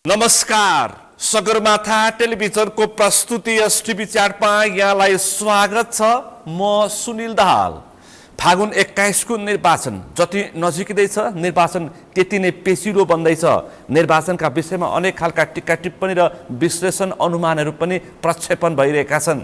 नमस्कार, सगरमाथा टेलिभिजनको प्रस्तुति एसटिभी च्याटमा यहाँलाई स्वागत छ। म सुनिल दाहाल। फागुन 21 को निर्वाचन जति नजिकै निर्वाचन त्यति नै पेचिलो बन्दैछ। निर्वाचनका विषयमा अनेक खालका टिक्का टिप्पणी र विश्लेषण अनुमानहरू पनि प्रक्षेपण भइरहेका छन्।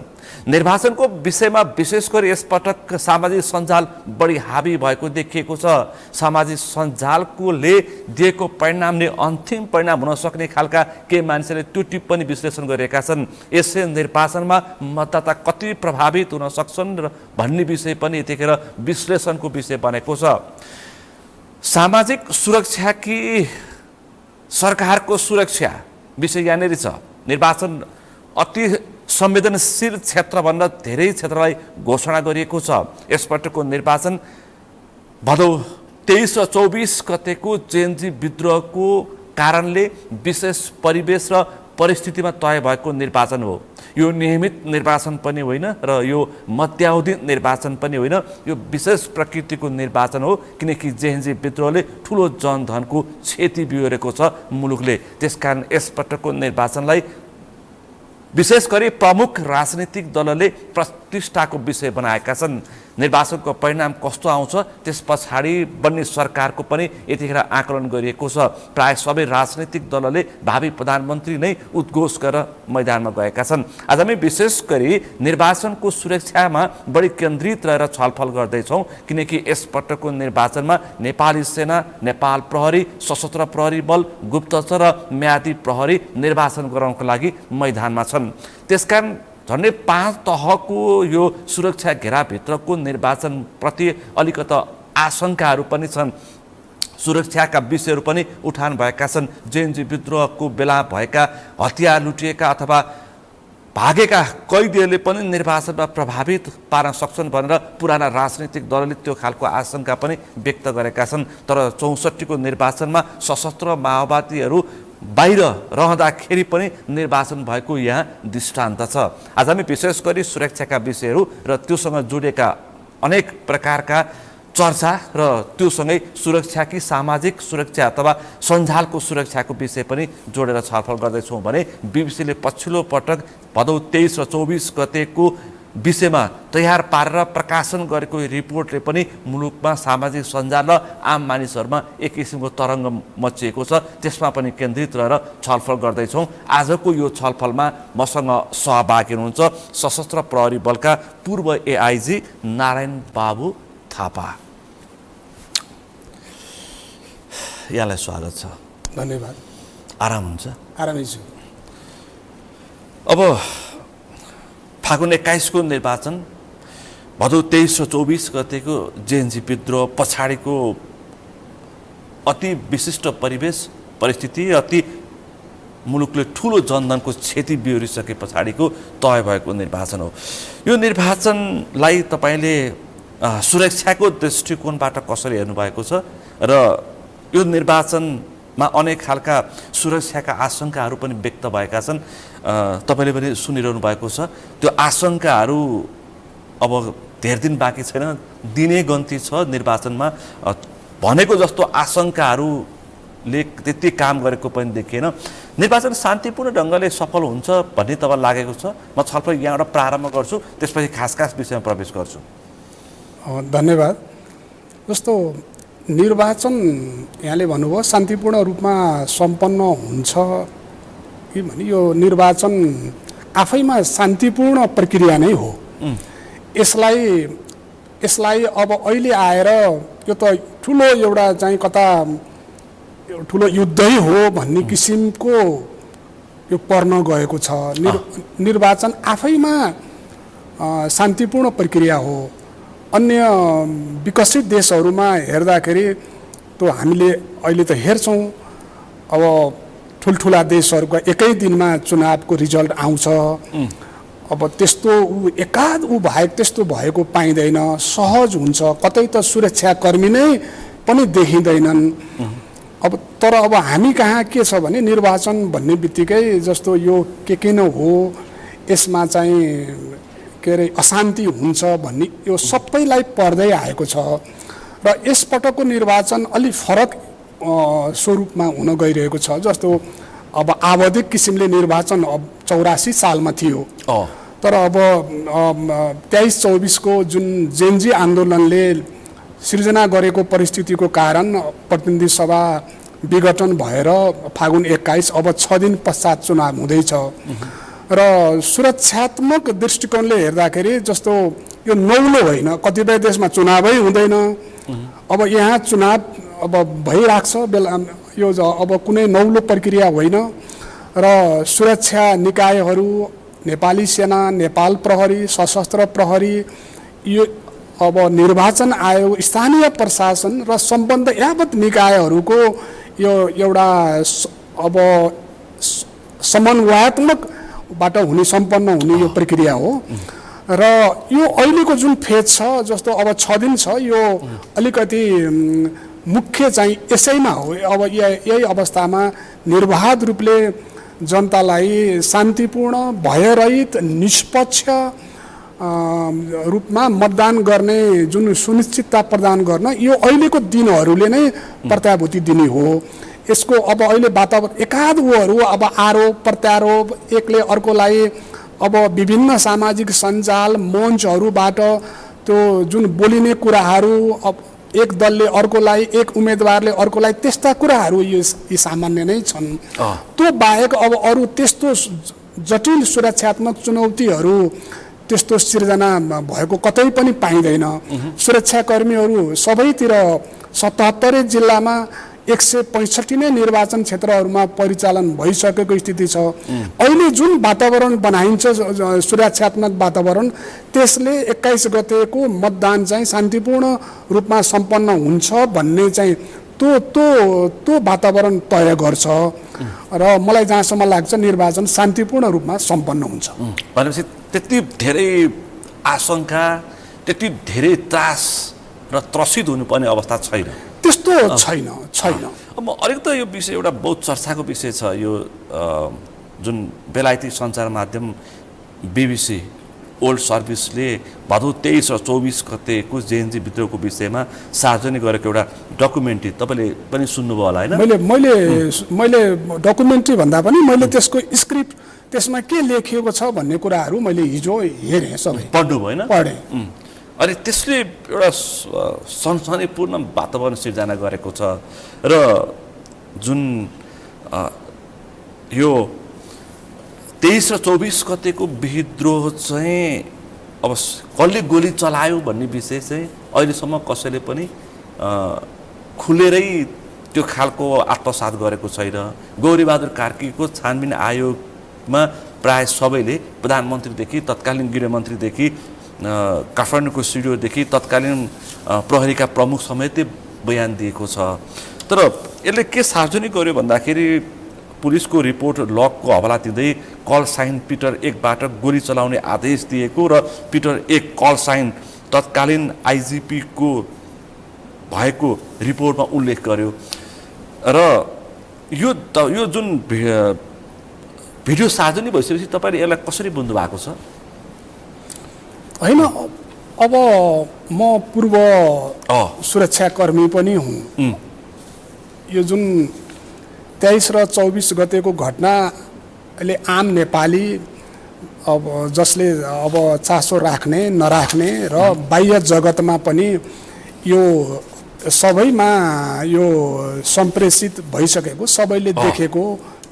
निर्वाचनको विषयमा विशेष गरी यसपटक सामाजिक सञ्जाल बढी हावी भएको देखिएको छ। सामाजिक सञ्जालले दिएको परिणाम नै अन्तिम परिणाम हुन सक्ने खालका केही मान्छेले त्यो टिप्पणी विश्लेषण गरिरहेका छन्। यसले निर्वाचनमा मतदाता कति प्रभावित हुन सक्छन् र भन्ने विषय पनि यतिखेर विश्लेषणको विषय बनेको छ। सामाजिक सुरक्षा कि सरकारको सुरक्षा विषय यहाँनिर छ। निर्वाचन अति संवेदनशील क्षेत्रभन्दा धेरै क्षेत्रलाई घोषणा गरिएको छ। यसपटकको निर्वाचन भदौ 23 र 24 गतेको जेएनजी विद्रोहको कारणले विशेष परिवेश र परिस्थितिमा तय भएको निर्वाचन हो। यो नियमित निर्वाचन पनि होइन र यो मध्यावधि निर्वाचन पनि होइन। यो विशेष प्रकृतिको निर्वाचन हो किनकि जेएनजी विद्रोहले ठुलो जनधनको क्षति बिहोरेको छ मुलुकले। त्यसकारण यसपटकको निर्वाचनलाई विशेष गरी प्रमुख राजनीतिक दलले प्रतिष्ठाको विषय बनाएका छन्। निर्वाचनको परिणाम कस्तो आउँछ त्यस पछाडि बन्ने सरकारको पनि यतिखेर आकलन गरिएको छ। प्राय सबै राजनीतिक दलले भावी प्रधानमन्त्री नै उद्घोष गरेर मैदानमा गएका छन्। आज हामी विशेष गरी निर्वाचनको सुरक्षामा बढी केन्द्रित रहेर छलफल गर्दैछौँ किनकि यसपटकको निर्वाचनमा नेपाली सेना, नेपाल प्रहरी, सशस्त्र प्रहरी बल, गुप्तचर र म्यादी प्रहरी निर्वाचन गराउनको लागि मैदानमा छन्। त्यसकारण झन्डै 5 तहको यो सुरक्षा घेराभित्रको निर्वाचनप्रति अलिकता आशंकाहरू पनि छन्। सुरक्षाका विषयहरू पनि उठान भएका छन्। जेएनजी विद्रोहको बेला भएका हतियार लुटिएका अथवा भागेका कैदीहरूले पनि निर्वाचनमा प्रभावित पार्न सक्छन् भनेर पुराना राजनीतिक दलले त्यो खालको आशंका पनि व्यक्त गरेका छन्। तर 64 को निर्वाचनमा सशस्त्र माओवादीहरू बाहिर रहँदाखेरि पनि निर्वाचन भएको यहाँ दृष्टान्त छ। आज हामी विशेष गरी सुरक्षाका विषयहरू र त्योसँग जोडिएका अनेक प्रकारका चर्चा र त्योसँगै सुरक्षा कि सामाजिक सुरक्षा अथवा सञ्जालको सुरक्षाको विषय पनि जोडेर छलफल गर्दैछौँ भने बीबीसीले पछिल्लो पटक भदौ 23 र 24 गतेको विषयमा तयार पारेर प्रकाशन गरेको रिपोर्टले पनि मुलुकमा सामाजिक सञ्जाल र आम मानिसहरूमा एक किसिमको तरङ्ग मचिएको छ। त्यसमा पनि केन्द्रित रहेर छलफल गर्दैछौँ। आजको यो छलफलमा मसँग सहभागी हुनुहुन्छ सशस्त्र प्रहरी बलका पूर्व एआइजी नारायण बाबु थापा। यहाँलाई स्वागत छ। धन्यवाद। आराम हुन्छ? आरामै छु। अब फागुन 21 को निर्वाचन भदौ 23 र 24 गतेको जेएनजी विद्रोह पछाडिको अति विशिष्ट परिवेश परिस्थिति, अति मुलुकले ठुलो जनधनको क्षति बिहोरिसके पछाडिको तय भएको निर्वाचन हो। यो निर्वाचनलाई तपाईँले सुरक्षाको दृष्टिकोणबाट कसरी हेर्नुभएको छ र यो निर्वाचनमा अनेक खालका सुरक्षाका आशंकाहरू पनि व्यक्त भएका छन्। तपाईँले पनि सुनिरहनु भएको छ। त्यो आशंकाहरू अब धेर दिन बाँकी छैन, दिनै गन्ती छ। निर्वाचनमा भनेको जस्तो आशंकाहरूले त्यति काम गरेको पनि देखिएन। निर्वाचन शान्तिपूर्ण ढङ्गले सफल हुन्छ भन्ने तपाईँलाई लागेको छ? म छलफल यहाँबाट प्रारम्भ गर्छु, त्यसपछि खास विषयमा प्रवेश गर्छु। धन्यवाद। जस्तो निर्वाचन यहाँले भन्नुभयो शान्तिपूर्ण रूपमा सम्पन्न हुन्छ कि भने यो निर्वाचन आफैमा शान्तिपूर्ण प्रक्रिया नै हो। यसलाई अब अहिले आएर यो त ठुलो एउटा चाहिँ कता ठुलो युद्धै हो भन्ने किसिमको यो पर्न गएको छ। निर्वाचन आफैमा शान्तिपूर्ण प्रक्रिया हो। अन्य विकसित देशहरूमा हेर्दाखेरि त हामीले अहिले त हेर्छौँ अब ठुल्ठुला देशहरूको एकै दिनमा चुनावको रिजल्ट आउँछ। अब त्यस्तो एकाध त्यस्तो भएको पाइँदैन, सहज हुन्छ। कतै त सुरक्षाकर्मी नै पनि देखिँदैनन्। तर अब हामी कहाँ के छ भने निर्वाचन भन्ने बित्तिकै जस्तो यो के न हो, यसमा चाहिँ के अरे अशान्ति हुन्छ भन्ने यो सबैलाई पर्दै आएको छ र यसपटकको निर्वाचन अलि फरक स्वरूपमा हुन गइरहेको छ। जस्तो अब आवधिक किसिमले निर्वाचन अब 84 सालमा थियो। तर अब 23-24 को जुन जेनजी आन्दोलनले सृजना गरेको परिस्थितिको कारण प्रतिनिधि सभा विघटन भएर फागुन 21 अब 6 दिन पश्चात चुनाव हुँदैछ र सुरक्षात्मक दृष्टिकोणले हेर्दाखेरि जस्तो यो नौलो होइन, कतिपय देशमा चुनावै हुँदैन, अब यहाँ चुनाव अब भइरहेको छ बेला, यो अब कुनै नौलो प्रक्रिया होइन र सुरक्षा निकायहरू, नेपाली सेना, नेपाल प्रहरी, सशस्त्र प्रहरी, यो अब निर्वाचन आयोग, स्थानीय प्रशासन र सम्बन्ध यावत निकायहरूको यो एउटा अब समन्वयात्मकबाट हुने सम्पन्न हुने यो प्रक्रिया हो र यो अहिलेको जुन फेज छ, जस्तो अब 6 दिन छ, यो अलिकति मुख्य चाहिँ यसैमा हो। अब यही अवस्थामा निर्बाध रूपले जनतालाई शान्तिपूर्ण, भयरहित, निष्पक्ष रूपमा मतदान गर्ने जुन सुनिश्चितता प्रदान गर्न यो अहिलेको दिनहरूले नै प्रत्याभूति दिने हो। यसको अब अहिले वातावरण एकाध ऊहरू अब आरोप प्रत्यारोप, एकले अर्कोलाई अब विभिन्न सामाजिक सञ्जाल मञ्चहरूबाट त्यो जुन बोलिने कुराहरू, अब एक दलले अर्कोलाई, एक उम्मेदवारले अर्कोलाई, त्यस्ता कुराहरू यी सामान्य नै छन्। त्यो बाहेक अब अरू त्यस्तो जटिल सुरक्षात्मक चुनौतीहरू त्यस्तो सिर्जना भएको कतै पनि पाइँदैन। सुरक्षाकर्मीहरू सबैतिर 77 जिल्लामा 165 नै निर्वाचन क्षेत्रहरूमा परिचालन भइसकेको स्थिति छ। अहिले जुन वातावरण बनाइन्छ सुरक्षात्मक वातावरण, त्यसले 21 गतेको मतदान चाहिँ शान्तिपूर्ण रूपमा सम्पन्न हुन्छ भन्ने चाहिँ त्यो वातावरण तय गर्छ र मलाई जहाँसम्म लाग्छ निर्वाचन शान्तिपूर्ण रूपमा सम्पन्न हुन्छ। भनेपछि त्यति धेरै आशंका, त्यति धेरै त्रास र त्रसित हुनुपर्ने अवस्था छैन, त्यस्तो छैन। अब अलिकति यो विषय एउटा बहुत चर्चाको विषय छ, यो जुन बेलायती सञ्चार माध्यम BBC ओल्ड सर्भिसले भदौ 23 र 24 गतेको जेएनजी विद्रोहको विषयमा सार्वजनिक गरेको एउटा डकुमेन्ट्री तपाईँले पनि सुन्नुभयो होला होइन? मैले डकुमेन्ट्री भन्दा पनि मैले त्यसको स्क्रिप्ट, त्यसमा के लेखिएको छ भन्ने कुराहरू मैले हिजो हेरेँ, सबै पढ्नुभयो होइन? पढेँ। अनि त्यसले एउटा सनसनीपूर्ण वातावरण सिर्जना गरेको छ र जुन यो 23 र 24 गतेको विद्रोह चाहिँ अब कसले गोली चलायो भन्ने विषय चाहिँ अहिलेसम्म कसैले पनि खुलेरै त्यो खालको आत्मसात गरेको छैन। गौरीबहादुर कार्कीको छानबिन आयोगमा प्राय सबैले प्रधानमन्त्रीदेखि तत्कालीन गृहमन्त्रीदेखि काठमाडौँको सिडिओदेखि तत्कालीन प्रहरीका प्रमुख समेतले बयान दिएको छ। तर यसले के सार्वजनिक गर्यो भन्दाखेरि पुलिसको रिपोर्ट लगको हवाला दिँदै कल साइन पिटर 1बाट गोली चलाउने आदेश दिएको र पिटर 1 कल साइन तत्कालीन आइजिपी को भएको रिपोर्टमा उल्लेख गर्यो र यो जुन भिडियो सार्वजनिक भइसकेपछि तपाईँले यसलाई कसरी बुझ्नु भएको छ? होइन, अब म पूर्व सुरक्षाकर्मी पनि हुँ। यो जुन 23 र 24 गतेको घटनाले आम नेपाली अब जसले अब चासो राख्ने नराख्ने र बाह्य जगतमा पनि यो सबैमा यो सम्प्रेषित भइसकेको, सबैले देखेको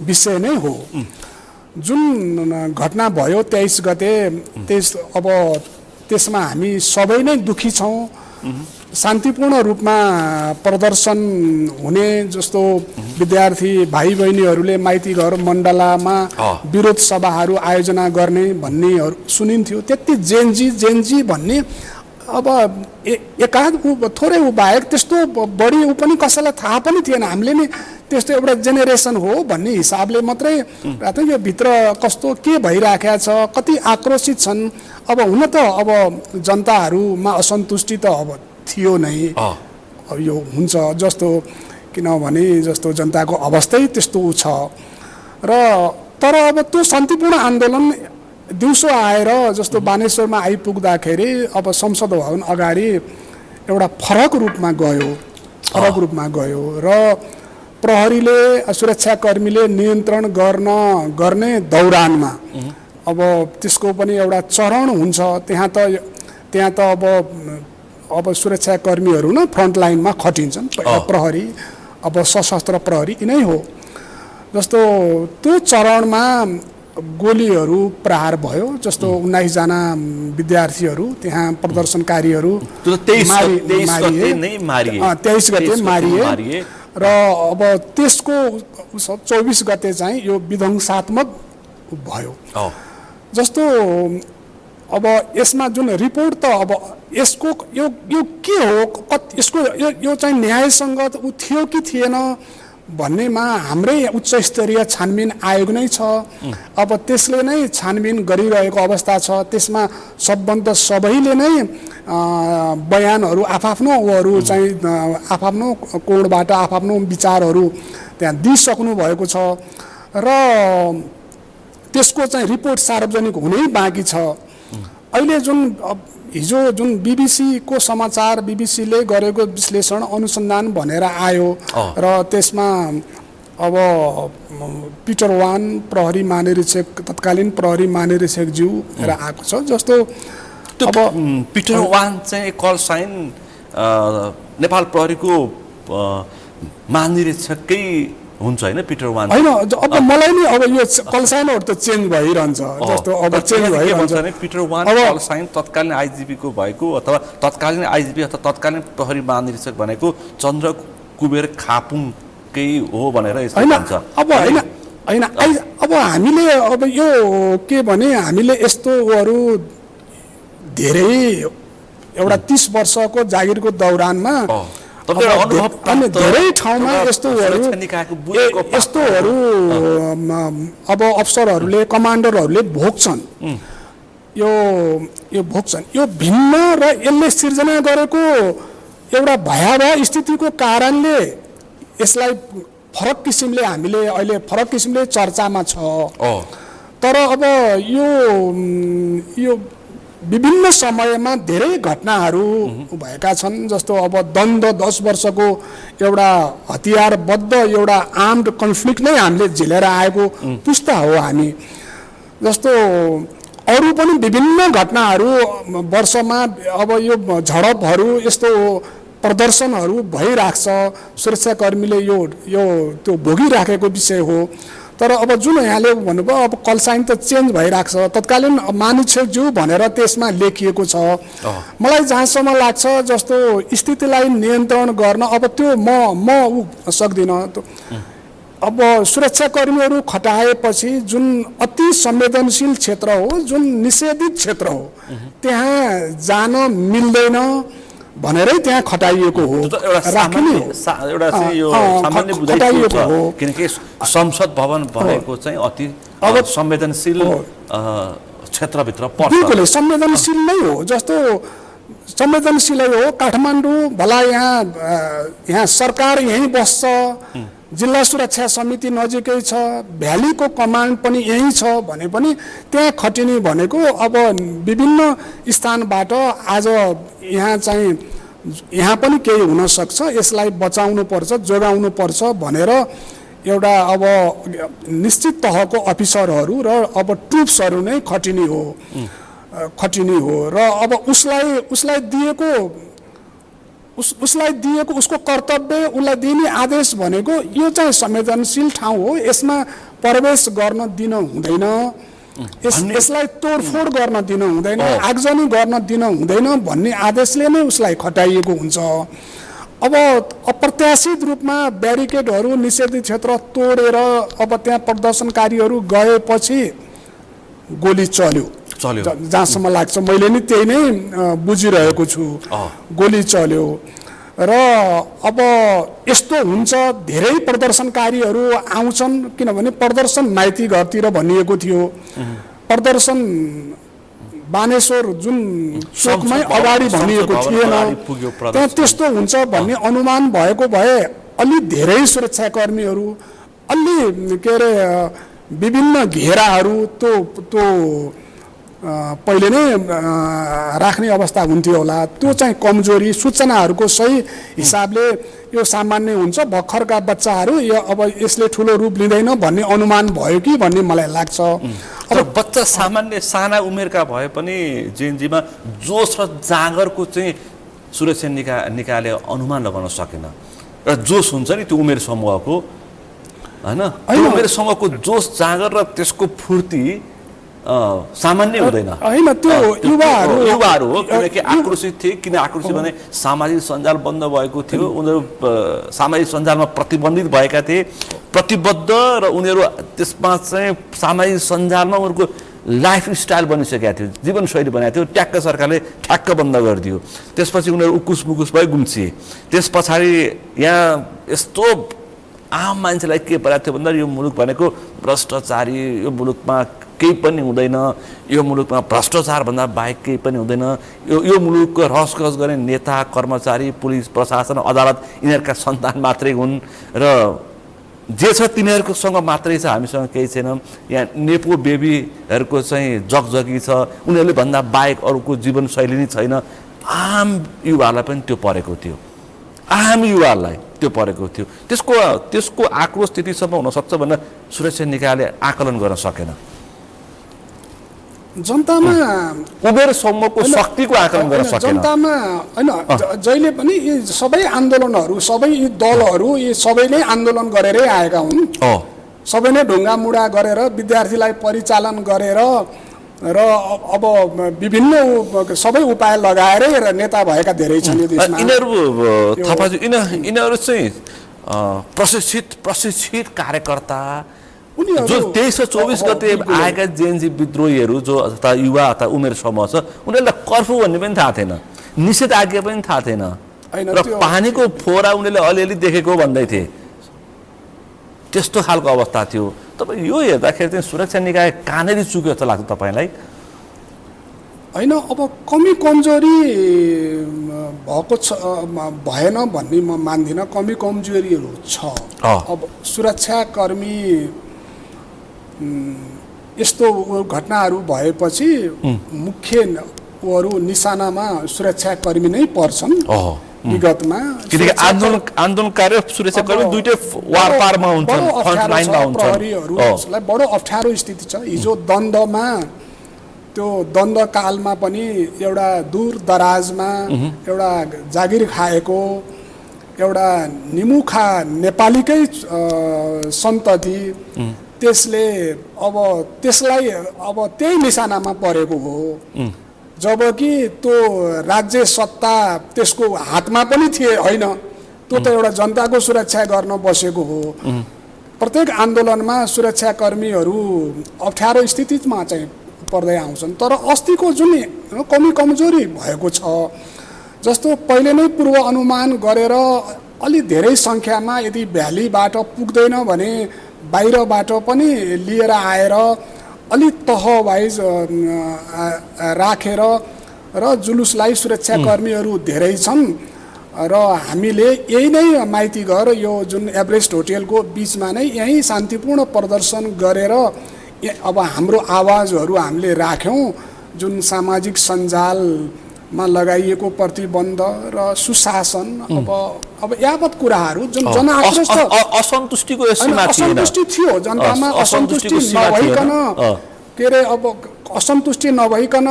विषय नै हो। जुन घटना भयो 23 गते, अब त्यसमा हामी सबै नै दुखी छौँ। शान्तिपूर्ण रूपमा प्रदर्शन हुने जस्तो विद्यार्थी भाइ बहिनीहरूले माइती घर मण्डलामा विरोध सभाहरू आयोजना गर्ने भन्नेहरू सुनिन्थ्यो। त्यति जेनजी भन्ने अब एकाध थोरै ऊ बाहेक त्यस्तो बढी ऊ पनि कसैलाई थाहा पनि थिएन। हामीले नि त्यस्तो एउटा जेनेरेसन हो भन्ने हिसाबले मात्रै यो भित्र कस्तो के भइराखेको छ, कति आक्रोशित छन्। अब हुन त अब जनताहरूमा असन्तुष्टि त अब थियो नै, अब यो हुन्छ जस्तो, किनभने जस्तो जनताको अवस्थै त्यस्तो छ र तर अब त्यो शान्तिपूर्ण आन्दोलन दिउँसो आएर जस्तो बानेश्वरमा आइपुग्दाखेरि अब संसद भवन अगाडि एउटा फरक रूपमा गयो र प्रहरीले सुरक्षाकर्मीले नियन्त्रण गर्ने दौरानमा अब त्यसको पनि एउटा चरण हुन्छ। त्यहाँ त अब सुरक्षाकर्मीहरू न फ्रन्ट लाइनमा खटिन्छन्। प्रहरी अब सशस्त्र प्रहरी यिनै हो। जस्तो त्यो चरणमा गोलीहरू प्रहार भयो। जस्तो 19 जना विद्यार्थीहरू त्यहाँ प्रदर्शनकारीहरू 23 गते मारिए र अब त्यसको 24 गते चाहिँ यो विध्वंसात्मक भयो। जस्तो अब यसमा जुन रिपोर्ट त अब यसको यो के हो, यसको यो चाहिँ न्यायसङ्गत थियो कि थिएन भन्नेमा हाम्रै उच्च स्तरीय छानबिन आयोग नै छ। अब त्यसले नै छानबिन गरिरहेको अवस्था छ। त्यसमा सबभन्दा सबैले नै बयानहरू आफ्नो चाहिँ आफ्नो कोणबाट आफ्नो विचारहरू त्यहाँ दिइसक्नु भएको छ र त्यसको चाहिँ रिपोर्ट सार्वजनिक हुनै बाँकी छ। अहिले हिजो जुन बीबीसीको समाचार, बीबीसीले गरेको विश्लेषण अनुसन्धान भनेर आयो र त्यसमा अब पिटर वान प्रहरी महानिरीक्षक, तत्कालीन प्रहरी महानिरीक्षकज्यू र आएको छ। जस्तो अब पिटर वान चाहिँ कल साइन नेपाल प्रहरीको महानिरीक्षकै हुन्छ हैन पिटर वान हैन। अब मलाई नि अब यो कल साइनहरु त चेन्ज भइरहन्छ। जस्तो अब चेन्ज भइरहन्छ नि पिटर वान कल साइन तत्कालीन आईजीपी को भएको अथवा तत्कालीन आईजीपी अथवा तत्कालीन प्रहरी महानिरीक्षक भनेको चन्द्र कुबेर खापुङकै हो भनेर यस्तो भन्छ। अब हैन अब हामीले अब यो के भने हामीले यस्तोहरु धेरै एउटा 30 वर्षको जागिरको दौरानमा धेरै ठाउँमा यस्तोहरु अब अफसरहरूले, कमान्डरहरूले भोग्छन्। यो भोग्छन्। यो भिन्न र यसले सिर्जना गरेको एउटा भयावह स्थितिको कारणले यसलाई फरक किसिमले हामीले अहिले फरक किसिमले चर्चामा छ। तर अब यो विभिन्न समयमा धेरै घटनाहरू भएका छन्। जस्तो अब द्वन्द्व 10 वर्षको एउटा हतियारबद्ध एउटा आर्म्ड कन्फ्लिक्ट नै हामीले झेलेर आएको पुस्ता हो हामी। जस्तो अरू पनि विभिन्न घटनाहरू वर्षमा अब यो झडपहरू यस्तो प्रदर्शनहरू भइराख्छ। सुरक्षाकर्मीले त्यो भोगिराखेको विषय हो। तर अब जुन यहाँले भन्नुभयो अब कल साइन त चेन्ज भइराख्छ। तत्कालीन महानिरीक्षकज्यू भनेर त्यसमा लेखिएको छ। मलाई जहाँसम्म लाग्छ जस्तो स्थितिलाई नियन्त्रण गर्न अब त्यो म सक्दिनँ। अब सुरक्षाकर्मीहरू खटाएपछि जुन अति संवेदनशील क्षेत्र हो, जुन निषेधित क्षेत्र हो, त्यहाँ जान मिल्दैन भनेरै त्यहाँ खटाइएको हो। खटाइएको हो किनकि संसद भवन भनेको चाहिँ अति संवेदनशील क्षेत्रभित्र पर्छ। बिल्कुल संवेदनशील नै हो। जस्तो संवेदनशीलै हो। काठमाडौँ भला यहाँ सरकार यहीँ बस्छ, जिल्ला सुरक्षा समिति नजिकै छ, भ्यालीको कमान्ड पनि यहीँ छ भने पनि त्यहाँ खटिने भनेको अब विभिन्न स्थानबाट आज यहाँ पनि केही हुन सक्छ, यसलाई बचाउनु पर्छ, जोगाउनु पर्छ भनेर एउटा अब निश्चित तहको अफिसरहरू र अब ट्रुप्सहरू नै खटिने हो र अब उसलाई दिएको उसको कर्तव्य, उसलाई दिने आदेश भनेको यो चाहिँ संवेदनशील ठाउँ हो, यसमा प्रवेश गर्न दिन हुँदैन, यसलाई तोडफोड गर्न दिन हुँदैन, आगजनी गर्न दिन हुँदैन भन्ने आदेशले नै उसलाई खटाइएको हुन्छ। अब अप्रत्याशित रूपमा ब्यारिकेडहरू, निषेधित क्षेत्र तोडेर अब त्यहाँ प्रदर्शनकारीहरू गएपछि गोली चल्यो। जहाँसम्म लाग्छ मैले नि त्यही नै बुझिरहेको छु। गोली चल्यो र अब यस्तो हुन्छ धेरै प्रदर्शनकारीहरू आउँछन् किनभने प्रदर्शन माइती घरतिर भनिएको थियो। प्रदर्शन बानेश्वर जुन चोकमै अगाडि भनिएको थिएन, त्यहाँ त्यस्तो हुन्छ भन्ने अनुमान भएको भए अलि धेरै सुरक्षाकर्मीहरू, अलि के अरे विभिन्न घेराहरू त्यो पहिले नै राख्ने अवस्था हुन्थ्यो होला। त्यो चाहिँ कमजोरी, सूचनाहरूको सही हिसाबले यो सामान्य हुन्छ, भर्खरका बच्चाहरू यो अब यसले ठुलो रूप लिँदैन भन्ने अनुमान भयो कि भन्ने मलाई लाग्छ। अब बच्चा सामान्य साना उमेरका भए पनि जेएनजीमा जोस र जाँगरको चाहिँ सुरक्षा निकायले अनुमान लगाउन सकेन। र जोस हुन्छ नि त्यो उमेर समूहको, होइन, त्यो उमेर समूहको जोस जाँगर र त्यसको फुर्ती सामान्य हुँदैन। होइन, त्यो युवाहरू हो, किनकि आक्रोशित थिए। किन आक्रोशित भने सामाजिक सञ्जाल बन्द भएको थियो, उनीहरू सामाजिक सञ्जालमा प्रतिबन्धित भएका थिए, प्रतिबद्ध, र उनीहरू त्यसमा चाहिँ सामाजिक सञ्जालमा उनीहरूको लाइफस्टाइल बनिसकेका थियो, जीवनशैली बनाएको थियो। ट्याक्क सरकारले ठ्याक्क बन्द गरिदियो। त्यसपछि उनीहरू उकुस मुकुस भई गुम्सिए। त्यस पछाडि यहाँ यस्तो आम मान्छेलाई के परेको थियो भन्दा यो मुलुक भनेको भ्रष्टाचारी, यो मुलुकमा केही पनि हुँदैन, यो मुलुकमा भ्रष्टाचारभन्दा बाहेक केही पनि हुँदैन, यो मुलुकको रहसखस गर्ने नेता, कर्मचारी, पुलिस, प्रशासन, अदालत यिनीहरूका सन्तान मात्रै हुन्, र जे छ तिनीहरूकोसँग मात्रै छ, हामीसँग केही छैन। यहाँ नेपो बेबीहरूको चाहिँ जगजगी छ, उनीहरूले भन्दा बाहेक अरूको जीवनशैली नै छैन। आम युवाहरूलाई पनि त्यो परेको थियो, आम युवाहरूलाई त्यो परेको थियो। त्यसको आक्रोश त्यतिसम्म हुनसक्छ भनेर सुरक्षा निकायले आकलन गर्न सकेन। जनतामा उमेर समूहको शक्तिको आकलन गर्न सकेन। जनतामा होइन, जहिले पनि यी सबै आन्दोलनहरू, सबै यी दलहरू, यी सबैले आन्दोलन गरेरै आएका हुन्। सबै नै ढुङ्गा मुढा गरेर, विद्यार्थीलाई परिचालन गरेर, र अब विभिन्न सबै उपाय लगाएरै नेता भएका धेरै छन् यो देशमा। यिनीहरू चाहिँ प्रशिक्षित कार्यकर्ता, जो 2324 गते आएका जेएनजी विद्रोहीहरू, जो अथवा युवा अथवा उमेर समूह छ, उनीहरूलाई कर्फ्यू भन्ने पनि थाहा थिएन, निषेध आज्ञा पनि थाहा थिएन, र पानीको फोहरा उनीहरूले अलिअलि देखेको भन्दै थिए। त्यस्तो खालको अवस्था थियो। तपाईँ यो हेर्दाखेरि चाहिँ सुरक्षा निकाय कहाँनिर चुक्यो जस्तो लाग्छ तपाईँलाई? होइन, अब कमी कमजोरी भएको छ भएन भन्ने म मान्दिनँ। कमी कमजोरीहरू छ। अब सुरक्षाकर्मी यस्तो घटनाहरू भएपछि मुख्यहरू निशानामा सुरक्षाकर्मी नै पर्छन् विगतमा। किनकि आन्दोलनकारी सुरक्षाकर्मी दुईटै वारपारमा हुन्छन्, फ्रन्टलाइनमा हुन्छन्। प्रहरीहरूलाई बडो अप्ठ्यारो स्थिति छ। हिजो द्वन्द्वमा, त्यो द्वन्द्वकालमा पनि एउटा दूर दराजमा एउटा जागिर खाएको, एउटा निमुखा नेपालीकै सन्तति, त्यसले अब त्यसलाई अब त्यही निशानामा परेको हो। जबकि त्यो राज्य सत्ता त्यसको हातमा पनि थिए होइन, त्यो त एउटा जनताको सुरक्षा गर्न बसेको हो। प्रत्येक आन्दोलनमा सुरक्षाकर्मीहरू अप्ठ्यारो स्थितिमा चाहिँ पर्दै आउँछन्। तर अस्तिको जुन कमी कमजोरी भएको छ, जस्तो पहिले नै पूर्व अनुमान गरेर अलि धेरै सङ्ख्यामा यदि भ्यालीबाट पुग्दैन भने बाहिरबाट पनि लिएर आएर अलि तह वाइज राखेर र जुलुसलाई सुरक्षाकर्मीहरू धेरै छन्, र हामीले यही नै माइती घर, यो जुन एभरेस्ट होटेलको बिचमा नै यहीँ शान्तिपूर्ण प्रदर्शन गरेर अब हाम्रो आवाजहरू हामीले राख्यौँ। जुन सामाजिक सञ्जालमा लगाइएको प्रतिबन्ध र सुशासन, अब यावत कुराहरू जुन जनआक्रोश असन्तुष्टिको असन्तुष्टि थियो जनतामा, असन्तुष्टि नभइकन के अरे, अब असन्तुष्टि नभइकन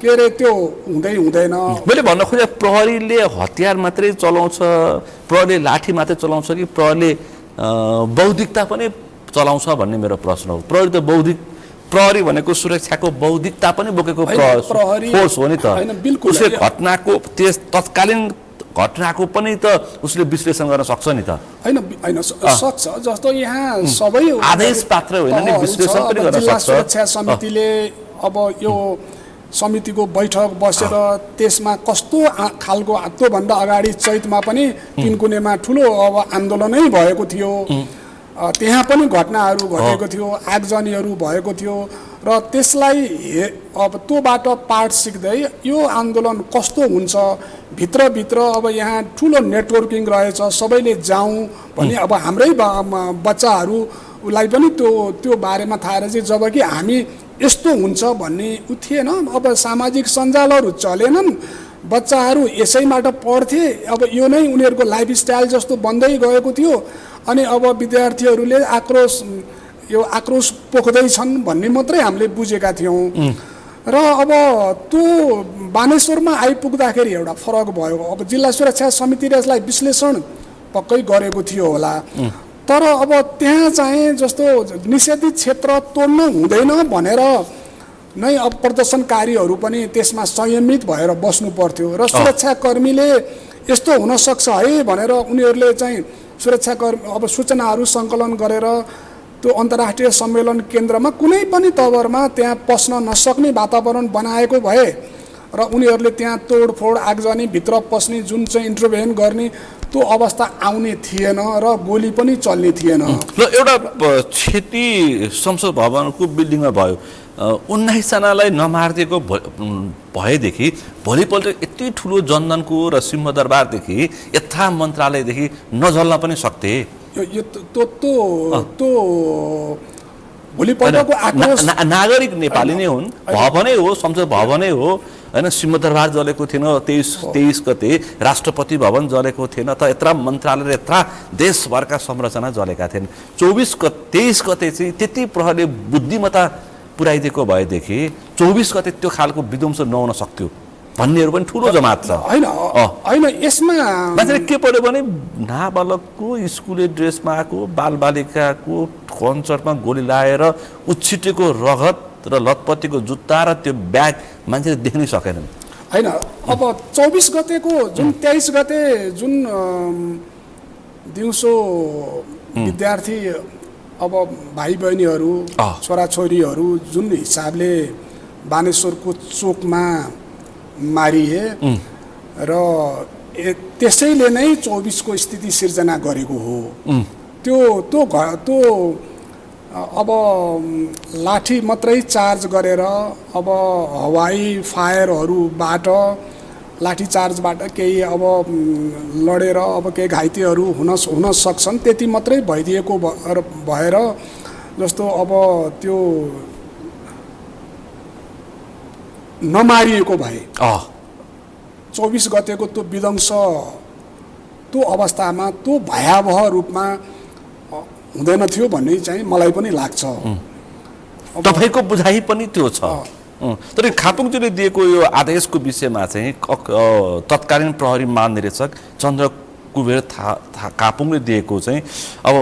के अरे त्यो हुँदैन। मैले भन्न खोजेँ प्रहरीले हतियार मात्रै चलाउँछ, प्रहरीले लाठी मात्रै चलाउँछ कि प्रहरीले बौद्धिकता पनि चलाउँछ भन्ने मेरो प्रश्न हो। प्रहरी त प्रहरी भनेको सुरक्षाको बौद्धिकता पनि बोकेको फोर्स हो नि त। उसले घटनाको तत्कालीन घटनाको पनि त उसले विश्लेषण गर्न सक्छ नि त। होइन सक्छ। जस्तो यहाँ सबै आदेश पात्र होइन नि, विश्लेषण पनि गर्न सक्छ। सुरक्षा समितिले अब यो समितिको बैठक बसेर त्यसमा कस्तो खालको, त्योभन्दा अगाडि चैतमा पनि तिनकुनेमा ठुलो अब आन्दोलनै भएको थियो, त्यहाँ पनि घटनाहरू घटेको थियो, आगजनीहरू भएको थियो, र त्यसलाई अब त्योबाट पाठ सिक्दै यो आन्दोलन कस्तो हुन्छ, भित्रभित्र अब यहाँ ठुलो नेटवर्किङ रहेछ, सबैले जाउँ भने अब हाम्रै बच्चाहरूलाई पनि त्यो बारेमा थाहा रहेछ। जबकि हामी यस्तो हुन्छ भन्ने उ थिएन। अब सामाजिक सञ्जालहरू चलेनन्, बच्चाहरू यसैबाट पढ्थे, अब यो नै उनीहरूको लाइफस्टाइल जस्तो बन्दै गएको थियो। अनि अब विद्यार्थीहरूले आक्रोश पोख्दैछन् भन्ने मात्रै हामीले बुझेका थियौँ। र अब त्यो बानेश्वरमा आइपुग्दाखेरि एउटा फरक भयो। अब जिल्ला सुरक्षा समितिले यसलाई विश्लेषण पक्कै गरेको थियो होला, तर अब त्यहाँ चाहिँ जस्तो निषेधित क्षेत्र तोड्नु हुँदैन भनेर नै अब प्रदर्शनकारीहरू पनि त्यसमा संयमित भएर बस्नु पर्थ्यो। र सुरक्षाकर्मीले यस्तो हुन सक्छ है भनेर उनीहरूले चाहिँ सुरक्षाकर्मी अब सूचनाहरू सङ्कलन गरेर त्यो अन्तर्राष्ट्रिय सम्मेलन केन्द्रमा कुनै पनि तवरमा त्यहाँ पस्न नसक्ने वातावरण बनाएको भए र उनीहरूले त्यहाँ तोडफोड आगजनी भित्र पस्ने जुन चाहिँ इन्टरभेन गर्ने त्यो अवस्था आउने थिएन र गोली पनि चल्ने थिएन। र एउटा क्षति संसद भवनको बिल्डिङमा भयो, 19 जनालाई नमारिदिएको भएदेखि भोलिपल्ट यति ठुलो जनधनको र सिंहदरबारदेखि यथा मन्त्रालयदेखि नजल्न पनि सक्थे। त्यो भोलिपल्टको आक्रोश नागरिक नेपाली नै हुन्, भवनै हो, संसद भवनै हो होइन। सिंहदरबार जलेको थिएन, 23 गते राष्ट्रपति भवन जलेको थिएन त यत्र मन्त्रालय र यत्र देशभरका संरचना जलेका थिएन। 23 गते चाहिँ त्यति प्रहरले बुद्धिमत्ता पुर्याइदिएको भएदेखि 24 गते त्यो खालको विध्वंस नहुन सक्थ्यो भन्नेहरू पनि ठुलो जमात छ। होइन यसमा मान्छेले के पर्यो भने नाबालकको स्कुले ड्रेसमा आएको बालबालिकाको कन्सर्टमा गोली लगाएर उछिटेको रगत र लतपतिको जुत्ता र त्यो ब्याग मान्छेले देख्नै सकेनन्। होइन अब 24 गतेको जुन 23 गते जुन दिउँसो विद्यार्थी अब भाइ बहिनीहरू छोराछोरीहरू जुन हिसाबले बानेश्वरको चोकमा मारिए र त्यसैले नै 24 को स्थिति सिर्जना गरेको हो। त्यो अब लाठी मात्रै चार्ज गरेर अब हवाई फायरहरूबाट लाठी चार्जबाट केही अब लडेर अब केही घाइतेहरू हुन सक्छन्, त्यति मात्रै भइदिएको भएर जस्तो अब त्यो नमारिएको भए 24 गतेको त्यो विध्वंस त्यो अवस्थामा त्यो भयावह रूपमा हुँदैन थियो भन्ने चाहिँ मलाई पनि लाग्छ। तपाईको बुझाइ पनि त्यो छ। तर खापुङजीले दिएको यो आदेशको विषयमा चाहिँ तत्कालीन प्रहरी महानिरीक्षक चन्द्र कुबेर खापुङले दिएको चाहिँ अब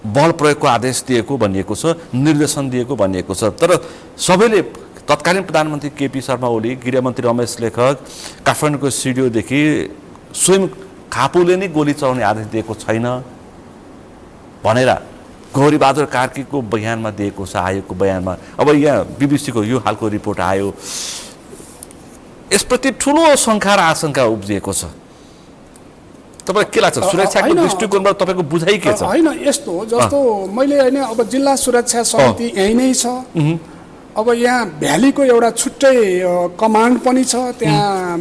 बल प्रयोगको आदेश दिएको भनिएको छ, निर्देशन दिएको भनिएको छ। तर सबैले तत्कालीन प्रधानमन्त्री केपी शर्मा ओली, गृहमन्त्री रमेश लेखक, काठमाडौँको सिडिओदेखि स्वयं खापुले नै गोली चलाउने आदेश दिएको छैन भनेर गौरीबहादुर कार्कीको बयानमा दिएको छ, आयोगको बयानमा। अब यहाँ बीबीसीको यो हालको रिपोर्ट आयो, यसप्रति ठुलो शङ्का र आशंका उब्जिएको छ। तपाईँलाई के लाग्छ, सुरक्षाको दृष्टिकोणबाट तपाईँको बुझाइ के छ? होइन यस्तो जस्तो मैले होइन अब जिल्ला सुरक्षा समिति यही नै छ। अब यहाँ भ्यालीको एउटा छुट्टै कमान्ड पनि छ, त्यहाँ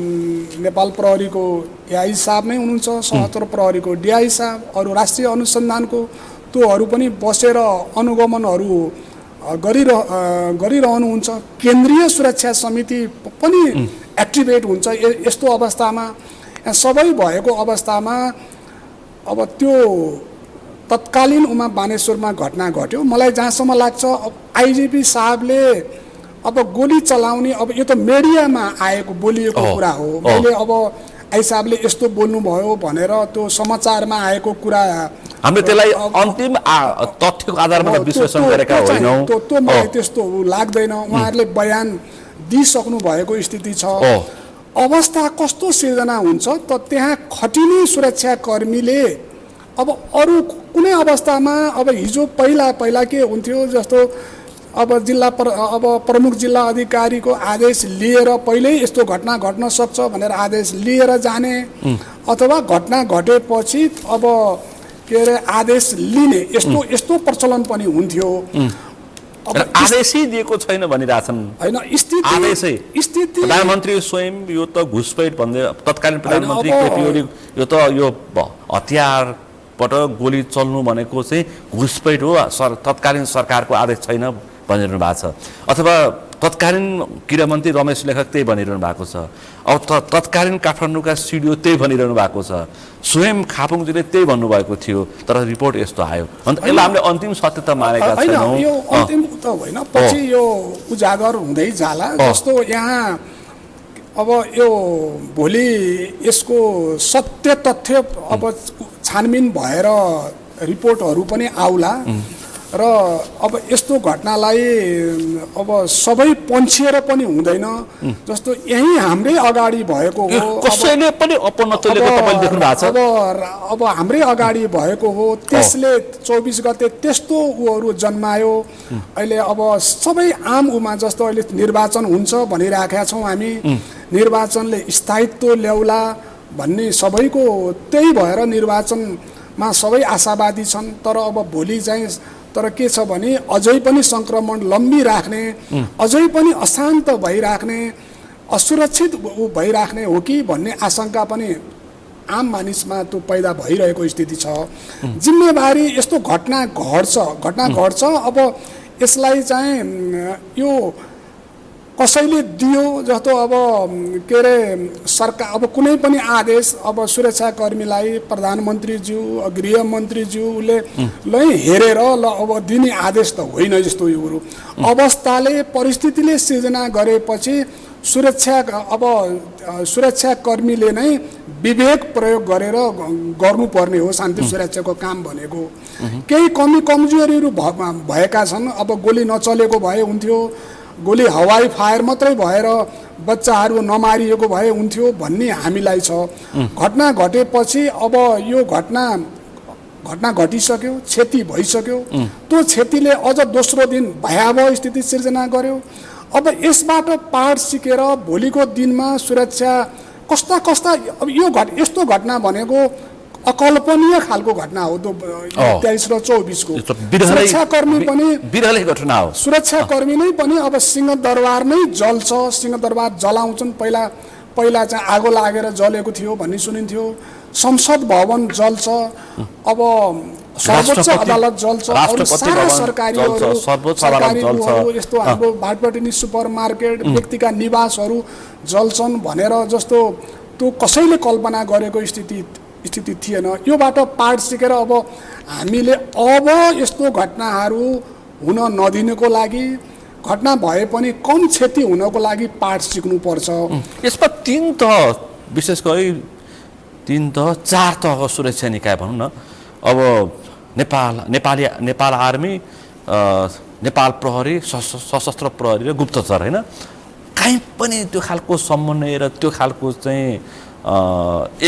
नेपाल प्रहरीको एआई साहब नै हुनुहुन्छ, सशस्त्र प्रहरीको डिआई साहब, अरू राष्ट्रिय अनुसन्धानको त्योहरू पनि बसेर अनुगमनहरू गरिरहनुहुन्छ। केन्द्रीय सुरक्षा समिति पनि एक्टिभेट हुन्छ यस्तो अवस्थामा। सबै भएको अवस्थामा अब त्यो तत्कालीन उमा बानेश्वरमा घटना घट्यो। मलाई जहाँसम्म लाग्छ आइजिपी साहबले अब गोली चलाउने, अब यो त मिडियामा आएको बोलिएको कुरा हो। मैले अब आई साहबले यस्तो बोल्नुभयो भनेर त्यो समाचारमा आएको कुरा हामीले त्यसलाई अन्तिम तथ्यको आधारमा विश्लेषण गरेका होइनौँ। त्यो मलाई त्यस्तो लाग्दैन। उहाँहरूले बयान दिइसक्नु भएको स्थिति छ। अवस्था कस्तो सिर्जना हुन्छ त त्यहाँ खटिने सुरक्षाकर्मीले अब अरू कुनै अवस्थामा अब हिजो पहिला के हुन्थ्यो जस्तो अब अब प्रमुख जिल्ला अधिकारीको आदेश लिएर पहिल्यै यस्तो घटना घट्न सक्छ भनेर आदेश लिएर जाने, अथवा घटना घटेपछि अब के अरे आदेश लिने यस्तो प्रचलन पनि हुन्थ्यो। आदेशै दिएको छैन भनिरहेछन्। होइन स्थिति प्रधानमन्त्री स्वयं यो त घुसपैठ भन्दै तत्कालीन प्रधानमन्त्री केपी ओली यो त यो हतियारबाट गोली चल्नु भनेको चाहिँ घुसपैठ हो, तत्कालीन सरकारको आदेश छैन भनिरहनु भएको छ अथवा तत्कालीन गृहमन्त्री रमेश लेखक त्यही भनिरहनु भएको छ अब तत्कालीन काठमाडौँका सिडिओ त्यही भनिरहनु भएको छ स्वयं खापुङजीले त्यही भन्नुभएको थियो तर रिपोर्ट यस्तो आयो अन्त यसलाई हामीले अन्तिम सत्य त मानेका छैनौँ यो अन्तिम त होइन पछि यो उजागर हुँदै जाला जस्तो यहाँ अब यो भोलि यसको सत्य तथ्य अब छानबिन भएर रिपोर्टहरू पनि आउला र अब यस्तो घटनालाई अब सबै पन्छिएर पनि हुँदैन जस्तो यही हाम्रै अगाडि भएको हो कसैले पनि अपनत्वलेको तपाईले देख्नु भएको छ अब हाम्रै अगाडि भएको हो त्यसले 24 गते त्यस्तो उहरू जन्मायो अहिले अब सबै आम उमा जस्तो अहिले निर्वाचन हुन्छ भनिराखेका छौँ हामी निर्वाचनले स्थायित्व ल्याउला भन्ने सबैको त्यही भएर निर्वाचनमा सबै आशावादी छन् तर अब भोलि चाहिँ तर के छ भने अझै पनि संक्रमण लम्बिराख्ने अझै पनि अशान्त भइराख्ने असुरक्षित भइराख्ने हो कि भन्ने आशंका पनि आम मानिसमा त्यो पैदा भइरहेको स्थिति छ जिम्मेवारी यस्तो घटना घट्छ अब यसलाई चाहिँ यो कसैले दियो जस्तो अब के अरे सरकार अब कुनै पनि आदेश अब सुरक्षाकर्मीलाई प्रधानमन्त्रीज्यू गृहमन्त्रीज्यूले लै हेरेर ल अब दिने आदेश त होइन जस्तो यो अवस्थाले परिस्थितिले सिर्जना गरेपछि सुरक्षाकर्मीले नै विवेक प्रयोग गरेर गर्नुपर्ने हो शान्ति सुरक्षाको काम भनेको केही कमी कमजोरीहरू भएका छन् अब गोली नचलेको भए हुन्थ्यो गोली हवाई फायर मात्रै भएर बच्चाहरू नमारिएको भए हुन्थ्यो भन्ने हामीलाई छ घटना घटेपछि अब यो घटना घटिसक्यो क्षति भइसक्यो त्यो क्षतिले अझ दोस्रो दिन भयावह स्थिति सिर्जना गर्यो अब यसबाट पाठ सिकेर भोलिको दिनमा सुरक्षा कस्ता अब यो यस्तो घटना भनेको अकल्पनीय खालको घटना हो त्यो 23 र 24 को सुरक्षाकर्मी पनि बिरलै घटना हो सुरक्षाकर्मी नै पनि अब सिंहदरबार नै जल्छ सिंहदरबार जलाउँछन् पहिला चाहिँ आगो लागेर जलेको थियो भन्ने सुनिन्थ्यो संसद भवन जल्छ अब सर्वोच्च अदालत जल्छ अरू सारा सरकारी यस्तो हाम्रो भाटपाटिनी सुपरमार्केट व्यक्तिका निवासहरू जल्छन् भनेर जस्तो त्यो कसैले कल्पना गरेको स्थिति थिएन योबाट पाठ सिकेर अब हामीले अब यस्तो घटनाहरू हुन नदिनको लागि घटना भए पनि कम क्षति हुनको लागि पाठ सिक्नुपर्छ यसमा 3 तह विशेष गरी 3 तह 4 तहको सुरक्षा निकाय भनौँ न अब नेपाल आर्मी नेपाल प्रहरी सशस्त्र प्रहरी र गुप्तचर हैन कहीँ पनि त्यो खालको समन्वय र त्यो खालको चाहिँ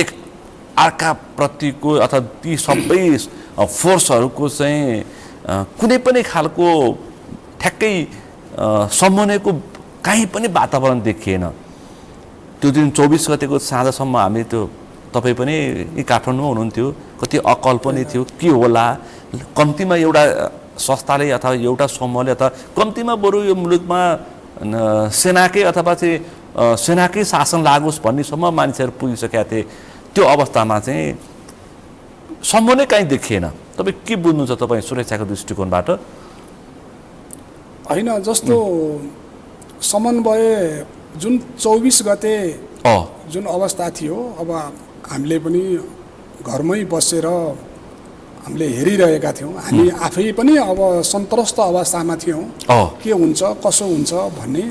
एक अर्का प्रतिको अथवा ती सबै फोर्सहरूको चाहिँ कुनै पनि खालको ठ्याक्कै समन्वयको कहीँ पनि वातावरण देखिएन त्यो दिन 24 गतेको साँझसम्म हामी त्यो तपाईँ पनि काठमाडौँमा हुनुहुन्थ्यो कति अकल्पनीय थियो के होला कम्तीमा एउटा संस्थाले अथवा एउटा समूहले अथवा कम्तीमा बरु यो मुलुकमा सेनाकै अथवा चाहिँ सेनाकै शासन लागोस् भन्नेसम्म मान्छेहरू पुगिसकेका थिए त्यो अवस्थामा चाहिँ सम्म नै कहीँ देखिएन तपाईँ के बुझ्नुहुन्छ तपाईँ सुरक्षाको दृष्टिकोणबाट होइन जस्तो समन्वय जुन 24 गते जुन अवस्था थियो अब हामीले पनि घरमै बसेर हामीले हेरिरहेका थियौँ हामी आफै पनि अब सन्तस्त अवस्थामा थियौँ के हुन्छ कसो हुन्छ भन्ने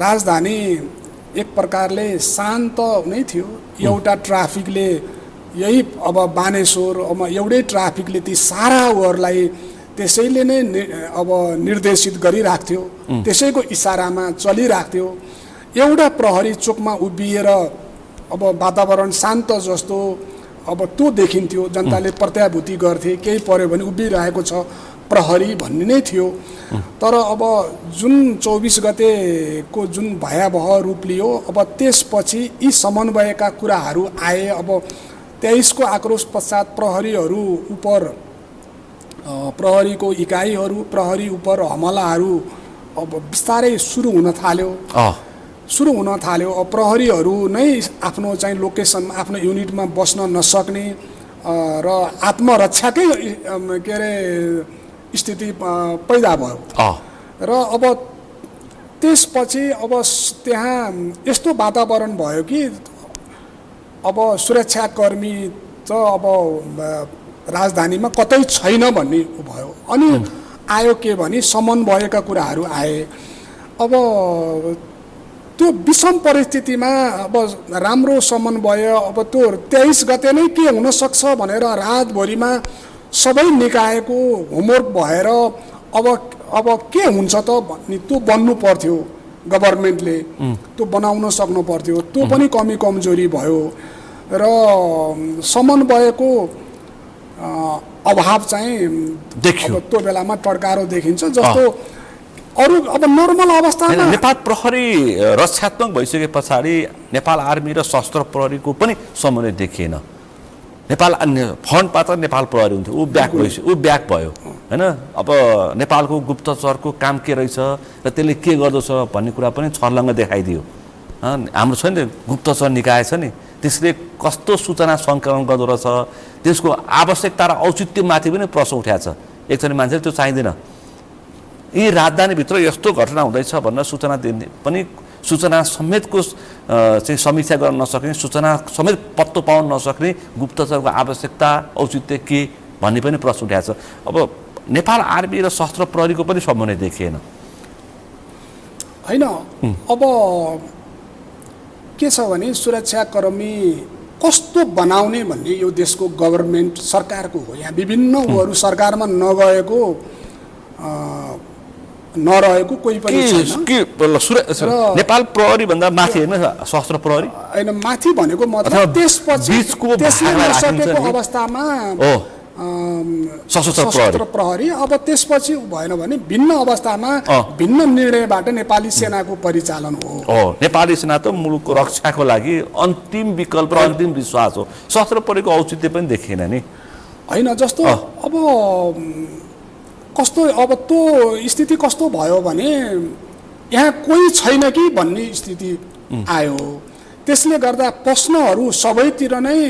राजधानी एक प्रकारले शान्त नै थियो एउटा ट्राफिकले यही अब बानेश्वर अब एउटै ट्राफिकले ती सारा उहरूलाई त्यसैले नै अब निर्देशित गरिराख्थ्यो त्यसैको इसारामा चलिराख्थ्यो एउटा प्रहरी चोकमा उभिएर अब वातावरण शान्त जस्तो अब त्यो देखिन्थ्यो जनताले प्रत्याभूति गर्थे केही पर्यो भने उभिरहेको छ प्रहरी भन्ने नै थियो तर अब जुन 24 गतेको जुन भयावह रूप लियो अब त्यसपछि यी समन्वयका कुराहरू आए अब 23 को आक्रोश पश्चात प्रहरीहरू उप प्रहरीको इकाइहरू प्रहरी उप हमलाहरू अब बिस्तारै सुरु हुन थाल्यो अब प्रहरीहरू नै आफ्नो चाहिँ लोकेसनमा आफ्नो युनिटमा बस्न नसक्ने र आत्मरक्षाकै के अरे स्थिति पैदा भयो र अब त्यसपछि अब त्यहाँ यस्तो वातावरण भयो कि अब सुरक्षाकर्मी त अब राजधानीमा कतै छैन भन्ने भयो। अनि आयो के भने समन्वयका कुराहरू आए। अब त्यो विषम परिस्थितिमा अब राम्रो समन्वय, अब त्यो 23 गते नै के हुन सक्छ भनेर रातभरिमा सबै निकायको होमवर्क भएर अब के हुन्छ त भन्ने त्यो बन्नु पर्थ्यो। गभर्मेन्टले त्यो बनाउन सक्नु पर्थ्यो। त्यो पनि कमी कमजोरी भयो र समन्वयको अभाव चाहिँ देखियो। अब त्यो बेलामा टड्कारो देखिन्छ। जस्तो अरू अब नर्मल अवस्थामा नेपाल प्रहरी रक्षात्मक भइसके पछाडि नेपाल आर्मी र सशस्त्र प्रहरीको पनि समन्वय देखिएन। नेपाल फन्ड पात्र नेपाल प्रहरी हुन्थ्यो, ऊ ब्याक भयो हैन। अब नेपालको गुप्तचरको काम के रहेछ र त्यसले के गर्दछ भन्ने कुरा पनि छर्लङ्ग देखाइदियो। हाम्रो छ नि गुप्तचर निकाय छ नि, त्यसले कस्तो सूचना सङ्कलन गर्दो रहेछ, त्यसको आवश्यकता र औचित्यमाथि पनि प्रश्न उठाएको छ। एकजना मान्छेले त्यो चाहिँदैन, यी राजधानीभित्र यस्तो घटना हुँदैछ भनेर सूचना दिने पनि सूचना समेतको चाहिँ समीक्षा गर्न नसक्ने, सूचना समेत पत्तो पाउन नसक्ने गुप्तचरको आवश्यकता औचित्य के भन्ने पनि प्रश्न उठाएको छ। अब नेपाल आर्मी र सशस्त्र प्रहरीको पनि समन्वय देखिएन होइन। अब के छ भने सुरक्षाकर्मी कस्तो बनाउने भन्ने यो देशको गभर्मेन्ट सरकारको हो। यहाँ विभिन्न उहरू सरकारमा नगएको नरहेको कोही पनि छैन। नेपाल प्रहरी भन्दा माथि होइन सशस्त्र प्रहरी होइन, माथि भनेको मतलब त्यसपछि त्यसले नसकेको अवस्थामा सशस्त्र प्रहरी, अब त्यसपछि भएन भने भिन्न अवस्थामा भिन्न निर्णयबाट नेपाली सेनाको परिचालन हो। नेपाली सेना त मुलुकको रक्षाको लागि अन्तिम विकल्प र अन्तिम विश्वास हो। सशस्त्र प्रहरीको औचित्य पनि देखिएन नि होइन। जस्तो अब कस्तो अब त्यो स्थिति कस्तो भयो भने यहाँ कोही छैन कि भन्ने स्थिति आयो। त्यसले गर्दा प्रश्नहरू सबैतिर नै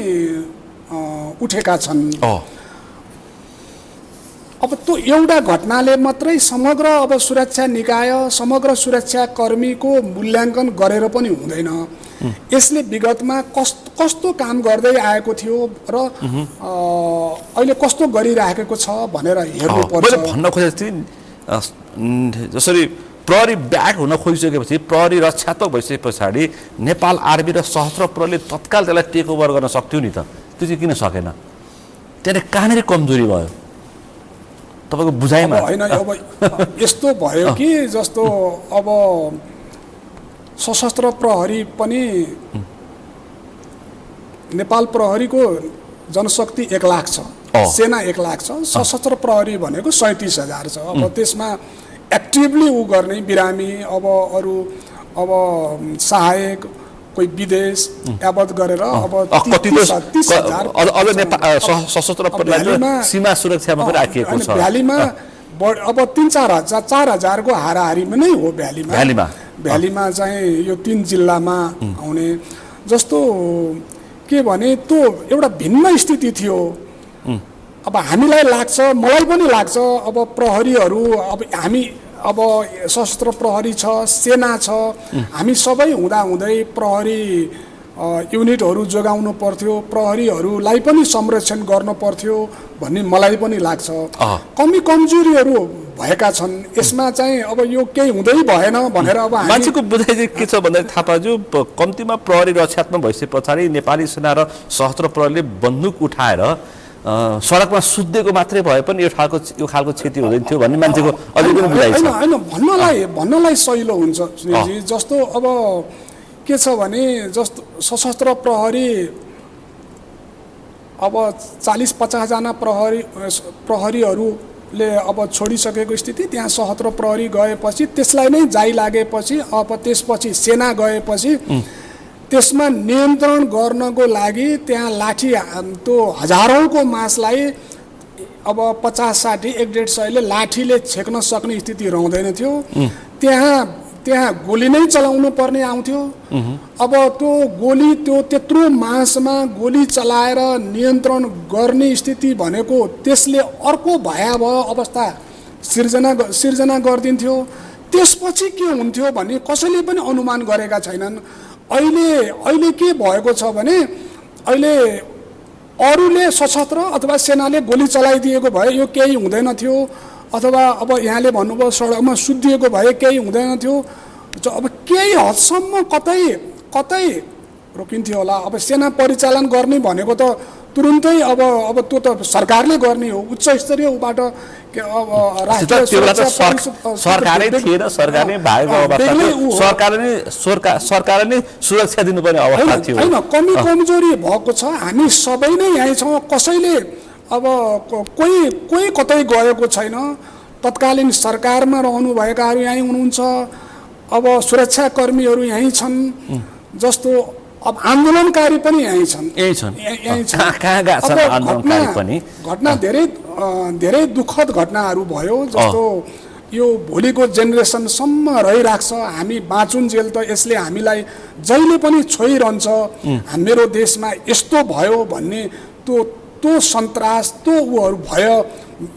उठेका छन्। अब त्यो एउटा घटनाले मात्रै समग्र अब सुरक्षा निकाय, समग्र सुरक्षाकर्मीको मूल्याङ्कन गरेर पनि हुँदैन। यसले विगतमा कस्तो काम गर्दै आएको थियो र अहिले कस्तो गरिराखेको छ भनेर हेर्नु पर्छ। मैले भन्न खोजेको थिएँ जसरी प्रहरी ब्याक हुन खोजिसकेपछि, प्रहरी रक्षात्मक भइसके पछाडि नेपाल आर्मी र सशस्त्र प्रहरीले तत्काल त्यसलाई टेक ओभर गर्न सक्थ्यो नि त, त्यो चाहिँ किन सकेन? त्यहाँनिर कहाँनिर कमजोरी भयो तपाईँको बुझाइमा? होइन, अब यस्तो भयो कि जस्तो अब सशस्त्र प्रहरी पनि नेपाल प्रहरीको जनशक्ति 1 लाख छ, सेना 1 लाख छ, सशस्त्र प्रहरी भनेको 37,000 छ। अब त्यसमा एक्टिभली उ गर्ने बिरामी, अब अरू अब सहायक कोही विदेश यावत गरेर अब 30,000 सशस्त्र प्रहरीमा सीमा सुरक्षामा पनि राखिएको छ। भ्यालीमा अब 3-4 को हाराहारीमा नै हो। भ्यालीमा चाहिँ यो 3 जिल्लामा आउने जस्तो के भने त्यो एउटा भिन्न स्थिति थियो। अब हामीलाई लाग्छ, मलाई पनि लाग्छ, अब प्रहरीहरू अब हामी अब सशस्त्र प्रहरी छ, सेना छ, हामी सबै हुँदै प्रहरी युनिटहरू जोगाउनु पर्थ्यो, प्रहरीहरूलाई पनि संरक्षण गर्न पर्थ्यो भन्ने मलाई पनि लाग्छ। कमी कमजोरीहरू भएका छन् यसमा चाहिँ। अब यो केही हुँदै भएन भनेर अब मान्छेको बुझाइ चाहिँ के छ भन्दा थापाज्यू, कम्तीमा प्रहरी रक्षात्मक भइसके पछाडि नेपाली सेना र सशस्त्र प्रहरीले बन्दुक उठाएर सडकमा सुत्देको मात्रै भए पनि यो खालको क्षति हुँदैन थियो भन्ने मान्छेको अझै पनि बुझाइ छ। होइन, भन्नलाई सहिलो हुन्छ सुनिलजी। जस्तो अब के छ भने जस्तो सशस्त्र प्रहरी अब 40-50 जना प्रहरीहरूले अब छोडिसकेको स्थिति, त्यहाँ सशस्त्र प्रहरी गएपछि त्यसलाई नै जाइ लागेपछि, अब त्यसपछि सेना गएपछि त्यसमा नियन्त्रण गर्नको लागि त्यहाँ लाठी त्यो हजारौँको मासलाई अब 50-60, 100-150ले लाठीले छेक्न सक्ने स्थिति रहँदैन थियो। त्यहाँ गोली नै चलाउनु पर्ने आउँथ्यो। अब त्यो गोली त्यत्रो मासमा गोली चलाएर नियन्त्रण गर्ने स्थिति भनेको त्यसले अर्को भयावह अवस्था सिर्जना गरिदिन्थ्यो। त्यसपछि के हुन्थ्यो भन्ने कसैले पनि अनुमान गरेका छैनन्। अहिले के भएको छ भने अहिले अरूले सशस्त्र अथवा सेनाले गोली चलाइदिएको भए यो केही हुँदैन थियो, अथवा अब यहाँले भन्नुभयो सडकमा सुत्दिएको भए केही हुँदैन थियो। अब केही हदसम्म कतै रोकिन्थ्यो होला। अब सेना परिचालन गर्ने भनेको त तुरुन्तै अब त्यो त सरकारले गर्ने हो, उच्च स्तरीय उबाट सरकारै थिएन, सरकारले भागेको अवस्था थियो, सरकारले नै सुरक्षा दिनुपर्ने अवस्था थियो। होइन, कमजोरी भएको छ। हामी सबै नै यहीँ छौँ, कसैले अब कोही कतै गएको छैन। तत्कालीन सरकारमा रहनुभएकाहरू यहीँ हुनुहुन्छ, अब सुरक्षाकर्मीहरू यहीँ छन्, जस्तो अब आन्दोलनकारी पनि यहीँ छन्। घटना धेरै दुःखद घटनाहरू भयो, जस्तो यो भोलिको जेनेरेसनसम्म रहिरहेको छ। हामी बाँचुन्जेल त यसले हामीलाई जहिले पनि छोइरहन्छ। मेरो देशमा यस्तो भयो भन्ने त्यो सन्तास, त्यो उहरू भयो,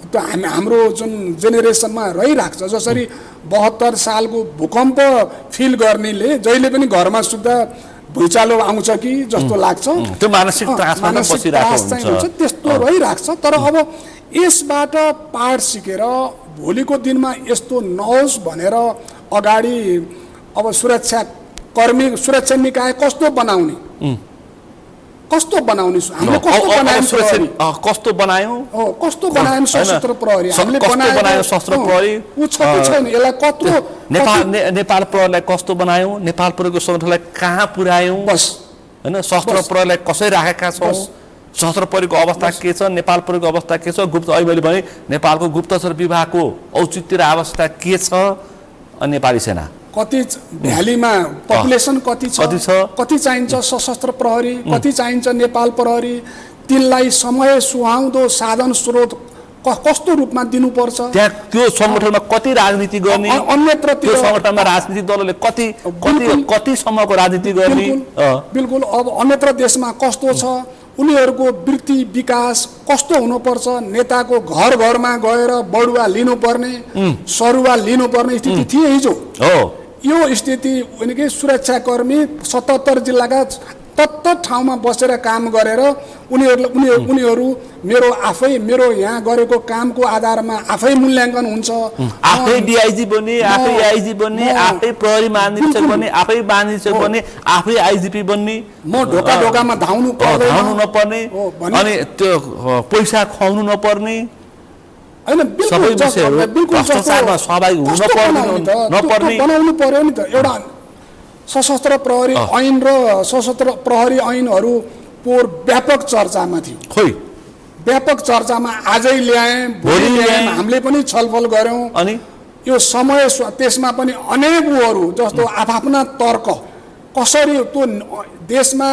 त्यो हाम्रो जुन जेनेरेसनमा रहिरहेको छ। जसरी 72 सालको भूकम्प फिल गर्नेले जहिले पनि घरमा सुत्दा भुइँचालो आउँछ कि जस्तो लाग्छ, त्यो मानसिक त्रासमा बसिरहेको हुन्छ, त्यस्तो रहिरहेको छ। तर अब यसबाट पाठ सिकेर भोलिको दिनमा यस्तो नहोस् भनेर अगाडि अब सुरक्षा निकाय कस्तो बनाउने, हामीले कस्तो बनायौँ सशस्त्र प्रहरी हामीले बनायो, सशस्त्र प्रहरी उ छ कि छैन, यसलाई कत्रो नेपाल प्रहरीलाई कस्तो बनायौँ, नेपाल प्रहरीको संगठनलाई कहाँ पुर्यायौँ, बस हैन, सशस्त्र प्रहरीलाई कसरी राखेका छौँ, सशस्त्र प्रहरीको अवस्था के छ, नेपाल प्रहरीको अवस्था के छ, अहिले मैले भने नेपालको गुप्तचर विभागको औचित्य र आवश्यकता के छ, अनि नेपाली सेना कति भ्यालीमा पपुलेसन कति छ, कति चाहिन्छ सशस्त्र प्रहरी, कति चाहिन्छ नेपाल प्रहरी, तिनलाई समय सुहाउँदो साधन स्रोत कस्तो रूपमा दिनुपर्छ, त्यहाँ त्यो संगठनमा कति राजनीति गर्ने, अन्यत्र त्यो संगठनमा राजनीतिक दलले कति सम्मको राजनीति गर्ने, बिल्कुल। अब अन्यत्र देशमा कस्तो छ, उनीहरूको वृत्ति विकास कस्तो हुनुपर्छ, नेताको घर घरमा गएर बढुवा लिनुपर्ने, सरुवा लिनुपर्ने स्थिति थिए हिजो। यो स्थिति उनीकै सुरक्षाकर्मी 77 जिल्लाका तत्त ठाउँमा बसेर काम गरेर उनीहरू मेरो यहाँ गरेको कामको आधारमा आफै मूल्याङ्कन हुन्छ। आफै डिआइजी बन्ने, आफै आइजी बन्ने, आफै प्रहरी महानिरीक्षक बन्ने, आफै महानिरीक्षक बन्ने, आफै आइजिपी बन्ने, म ढोका धाउनु नपर्ने, अनि त्यो पैसा खुवाउनु नपर्ने, हैन, बिल्कुल भ्रष्टाचारमा सहभागी हुन नपर्ने बनाउनु पर्यो नि त। एउटा सशस्त्र प्रहरी ऐन र सशस्त्र प्रहरी ऐनहरू पोर व्यापक चर्चामा थियो, व्यापक चर्चामा आजै ल्याए, भोलि ल्याए, हामीले पनि छलफल गर्यौं। अनि यो समय त्यसमा पनि अनेक उहरू जस्तो आफ्ना तर्क कसरी त्यो देशमा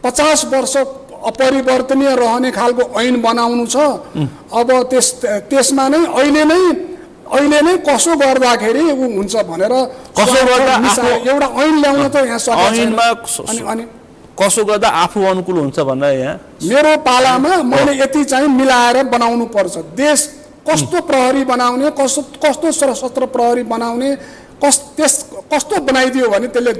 50 वर्ष अपरिवर्तनीय रहने खालको ऐन बनाउनु छ। अब त्यसमा नै अहिले नै कसो गर्दाखेरि उ हुन्छ भनेर एउटा ऐन ल्याउन त यहाँ सकिन्छ। अनि कसो गर्दा आफू अनुकूल हुन्छ भनेर यहाँ मेरो पालामा मैले यति चाहिँ मिलाएर बनाउनु पर्छ। देश कस्तो प्रहरी बनाउने, कस्तो सशस्त्र प्रहरी बनाउने, कस्तो बनाइदियो भने त्यसले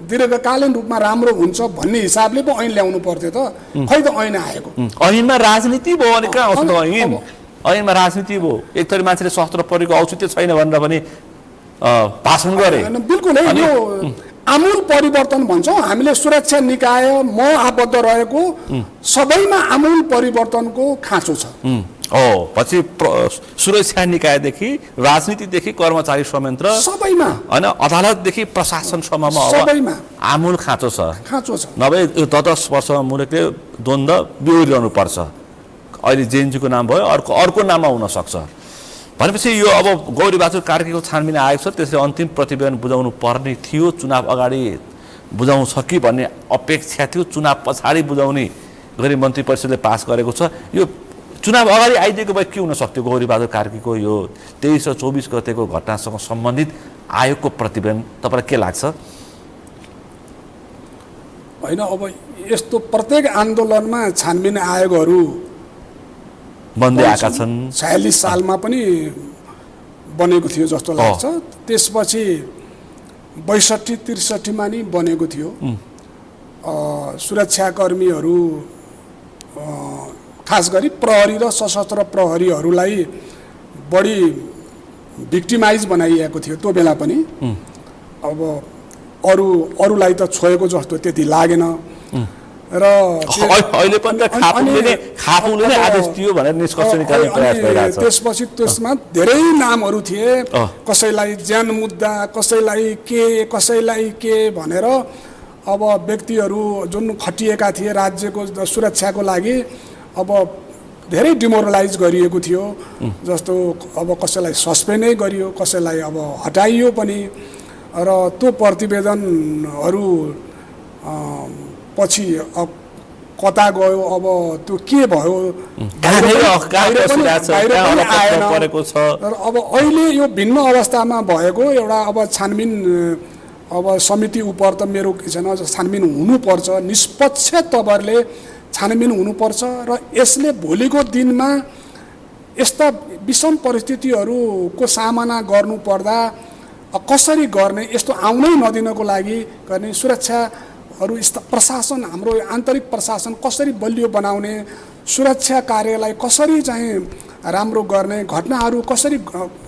दीर्घकालीन रूपमा राम्रो हुन्छ भन्ने हिसाबले पो ऐन ल्याउनु पर्थ्यो त। खै त ऐन आएको, ऐनमा राजनीति भयो भने कहाँ आउँछ त ऐनमा राजनीति भयो। एक थरी मान्छेले सशस्त्र प्रहरीको औचित्य छैन भनेर पनि भाषण गरे। बिल्कुल है, यो आमूल परिवर्तन भन्छौँ हामीले। सुरक्षा निकाय म आबद्ध रहेको सबैमा आमूल परिवर्तनको खाँचो छ। पछि सुरक्षा निकायदेखि राजनीतिदेखि कर्मचारी संयन्त्र सबैमा, होइन, अदालतदेखि प्रशासनसम्ममा सबैमा आमूल खाँचो छ। नभए यो 10 वर्षमा मुलुकले द्वन्द्व बिहोरिरहनु पर्छ। अहिले जेएनजीको नाम भयो, अर्को नाममा हुन सक्छ भनेपछि यो अब गौरीबहादुर कार्कीको छानबिन आएको छ, त्यसले अन्तिम प्रतिवेदन बुझाउनु पर्ने थियो। चुनाव अगाडि बुझाउँछ कि भन्ने अपेक्षा थियो, चुनाव पछाडि बुझाउने गरी मन्त्री परिषदले पास गरेको छ। यो चुनाव अगाडि आइदिएको भए के हुन सक्थ्यो? गौरीबहादुर कार्कीको यो 23 र 24 गतेको घटनासँग सम्बन्धित आयोगको प्रतिवेदन तपाईँलाई के लाग्छ? होइन, अब यस्तो प्रत्येक आन्दोलनमा छानबिन आयोगहरू बन्दै आएका छन्। 46 सालमा पनि बनेको थियो जस्तो लाग्छ। त्यसपछि 62-63 मा नि बनेको थियो। सुरक्षाकर्मीहरू खास गरी प्रहरी र सशस्त्र प्रहरीहरूलाई बढी भिक्टिमाइज बनाइएको थियो त्यो बेला पनि। अब अरूलाई त छोएको जस्तो त्यति लागेन र अहिले पनि त खापुले नै आदेश दियो भनेर निष्कर्ष निकाल्ने प्रयास भइरहेछ। त्यसपछि त्यसमा धेरै नामहरू थिए, कसैलाई ज्यान मुद्दा, कसैलाई के भनेर अब व्यक्तिहरू जुन खटिएका थिए राज्यको सुरक्षाको लागि अब धेरै डिमोरलाइज गरिएको थियो। जस्तो अब कसैलाई सस्पेन्डै गरियो, कसैलाई अब हटाइयो पनि। र त्यो प्रतिवेदनहरू पछि कता गयो, अब त्यो के भयो र अब अहिले यो भिन्न अवस्थामा भएको एउटा अब छानबिन अब समिति उप त मेरो के छैन, छानबिन हुनुपर्छ, निष्पक्ष तवरले छानबिन हुनुपर्छ र यसले भोलिको दिनमा यस्ता विषम परिस्थितिहरूको सामना गर्नु पर्दा कसरी गर्ने, यस्तो आउनै नदिनको लागि गर्ने, सुरक्षाहरू प्रशासन, हाम्रो आन्तरिक प्रशासन कसरी बलियो बनाउने, सुरक्षा कार्यलाई कसरी चाहिँ राम्रो गर्ने, घटनाहरू कसरी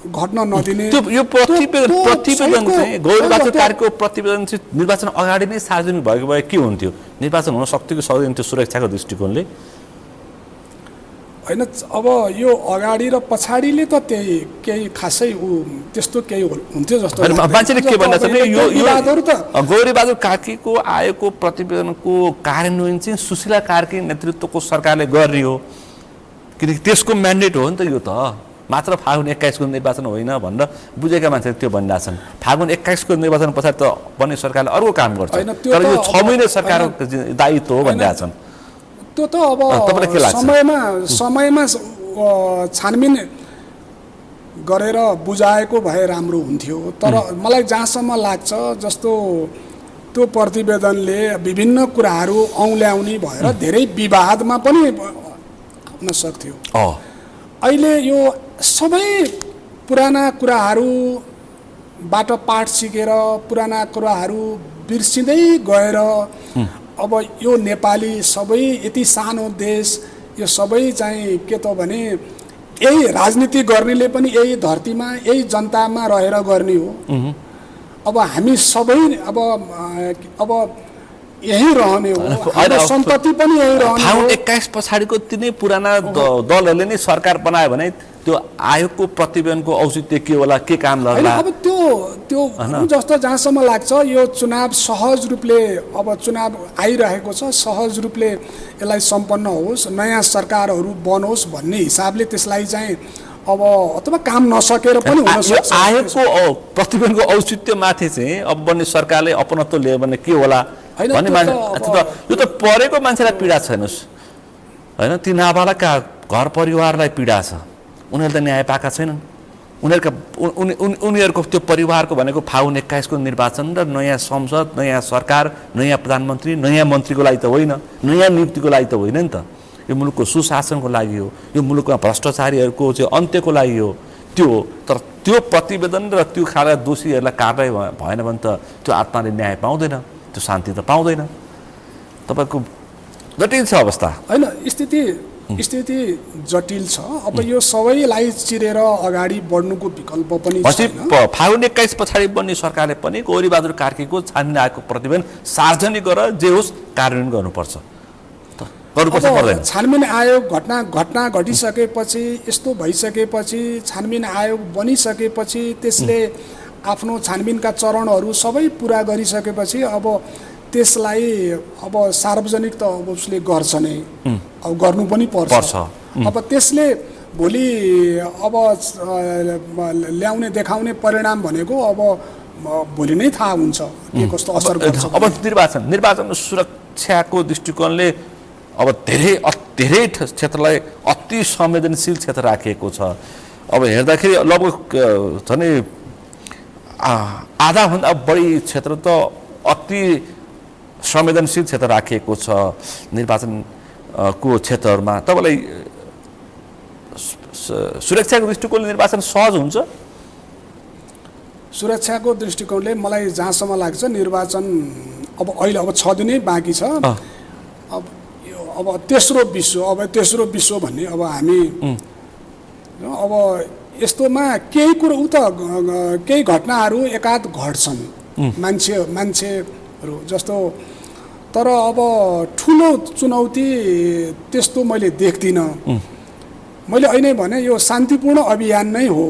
घट्न नदिने। यो प्रतिवेदन चाहिँ गौरबहादुर कार्कीको प्रतिवेदन चाहिँ निर्वाचन अगाडि नै सार्वजनिक भएको भए के हुन्थ्यो? निर्वाचन हुन सक्थ्यो कि सक्दैन थियो सुरक्षाको दृष्टिकोणले? होइन, अब यो अगाडि र पछाडिले त त्यही केही खासै त्यस्तो केही हुन्थ्यो जस्तो मान्छेले के भन्छ भने यो गौरबहादुर कार्कीको आएको प्रतिवेदनको कार्यान्वयन चाहिँ सुशीला कार्की नेतृत्वको सरकारले गर्ने हो, किनकि त्यसको म्यान्डेट हो नि त यो त। मात्र फागुन 21 को निर्वाचन होइन भनेर बुझेका मान्छेले त्यो भनिरहेछन्। फागुन 21 को निर्वाचन पछाडि त बन्ने सरकारले अर्को काम गर्छ, तर यो 6 महिने सरकारको दायित्व हो भनिरहेछन्। त्यो त अब समयमा छानबिन गरेर बुझाएको भए राम्रो हुन्थ्यो। तर मलाई जहाँसम्म लाग्छ, जस्तो त्यो प्रतिवेदनले विभिन्न कुराहरू औँल्याउने भएर धेरै विवादमा पनि हुन सक्थ्यो। अहिले यो सबै पुराना कुराहरूबाट पाठ सिकेर पुराना कुराहरू बिर्सिँदै गएर अब यो नेपाली सबै यति सानो देश, यो सबै चाहिँ के त भने यही राजनीति गर्नेले पनि यही धरतीमा यही जनतामा रहेर गर्ने हो। अब हामी सबै अब यही रहने हो, हाम्रो सन्तति पनि यही रहने हो। 21 पछाडिको तिनै पुराना दलहरूले नै सरकार बनायो भने त्यो आयोगको प्रतिवेदनको औचित्य के होला, के काम गर्ला? अब त्यो जस्तो जहाँसम्म लाग्छ यो चुनाव सहज रूपले, अब चुनाव आइरहेको छ, सहज रूपले यसलाई सम्पन्न होस्, नयाँ सरकारहरू बनोस् भन्ने हिसाबले त्यसलाई चाहिँ अब अथवा काम नसकेर पनि हुन सक्छ। आयोगको प्रतिवेदनको औचित्य माथि चाहिँ अब बन्ने सरकारले अपनत्व लियो भने के होला भन्ने यो त परेको मान्छेलाई पीडा छैनस् होइन, ती नाबालकका घर परिवारलाई पीडा छ। उनीहरूले त न्याय पाएका छैनन्। उनीहरूको त्यो परिवारको भनेको फागुन 21 को निर्वाचन र नयाँ संसद, नयाँ सरकार, नयाँ प्रधानमन्त्री, नयाँ मन्त्रीको लागि त होइन, नयाँ नियुक्तिको लागि त होइन नि त। यो मुलुकको सुशासनको लागि हो, यो मुलुकमा भ्रष्टाचारीहरूको चाहिँ अन्त्यको लागि हो त्यो। तर त्यो प्रतिवेदन र त्यो खालका दोषीहरूलाई कारवाही भएन भने त त्यो आत्माले न्याय पाउँदैन, त्यो शान्ति त पाउँदैन। तपाईँको जटिल छ अवस्था होइन, स्थिति जटिल छ। अब यो सबैलाई चिरेर अगाडि बढ्नुको विकल्प पनि छैन। फागुन 21 पछाडि बन्ने सरकारले पनि गौरीबहादुर कार्कीको छानबिन आएको प्रतिवेदन सार्वजनिक गरेर जे होस् कार्यान्वयन गर्नुपर्छ। छानबिन आयोग घटना घटिसकेपछि, यस्तो भइसकेपछि, छानबिन आयोग बनिसकेपछि, त्यसले आफ्नो छानबिनका चरणहरू सबै पुरा गरिसकेपछि अब त्यसलाई अब सार्वजनिक त अब उसले गर्छ नै, अब गर्नु पनि पर्छ। अब त्यसले भोलि अब ल्याउने देखाउने परिणाम भनेको अब भोलि नै थाहा हुन्छ के कस्तो असर गर्छ। अब निर्वाचन सुरक्षाको दृष्टिकोणले अब धेरै क्षेत्रलाई अति संवेदनशील क्षेत्र राखिएको छ। अब हेर्दाखेरि लगभग झनै आधाभन्दा बढी क्षेत्र त अति संवेदनशील क्षेत्र राखिएको छ निर्वाचनको क्षेत्रहरूमा। तपाईँलाई सुरक्षाको दृष्टिकोणले निर्वाचन सहज हुन्छ सुरक्षाको दृष्टिकोणले मलाई जहाँसम्म लाग्छ निर्वाचन अब अहिले अब 6 दिनै बाँकी छ। अब तेस्रो विश्व भन्ने अब हामी अब यस्तोमा केही कुरो केही घटनाहरू एकाध घट्छन् मान्छेहरू जस्तो, तर अब ठुलो चुनौती त्यस्तो मैले देख्दिनँ। मैले अहिले भने यो शान्तिपूर्ण अभियान नै हो।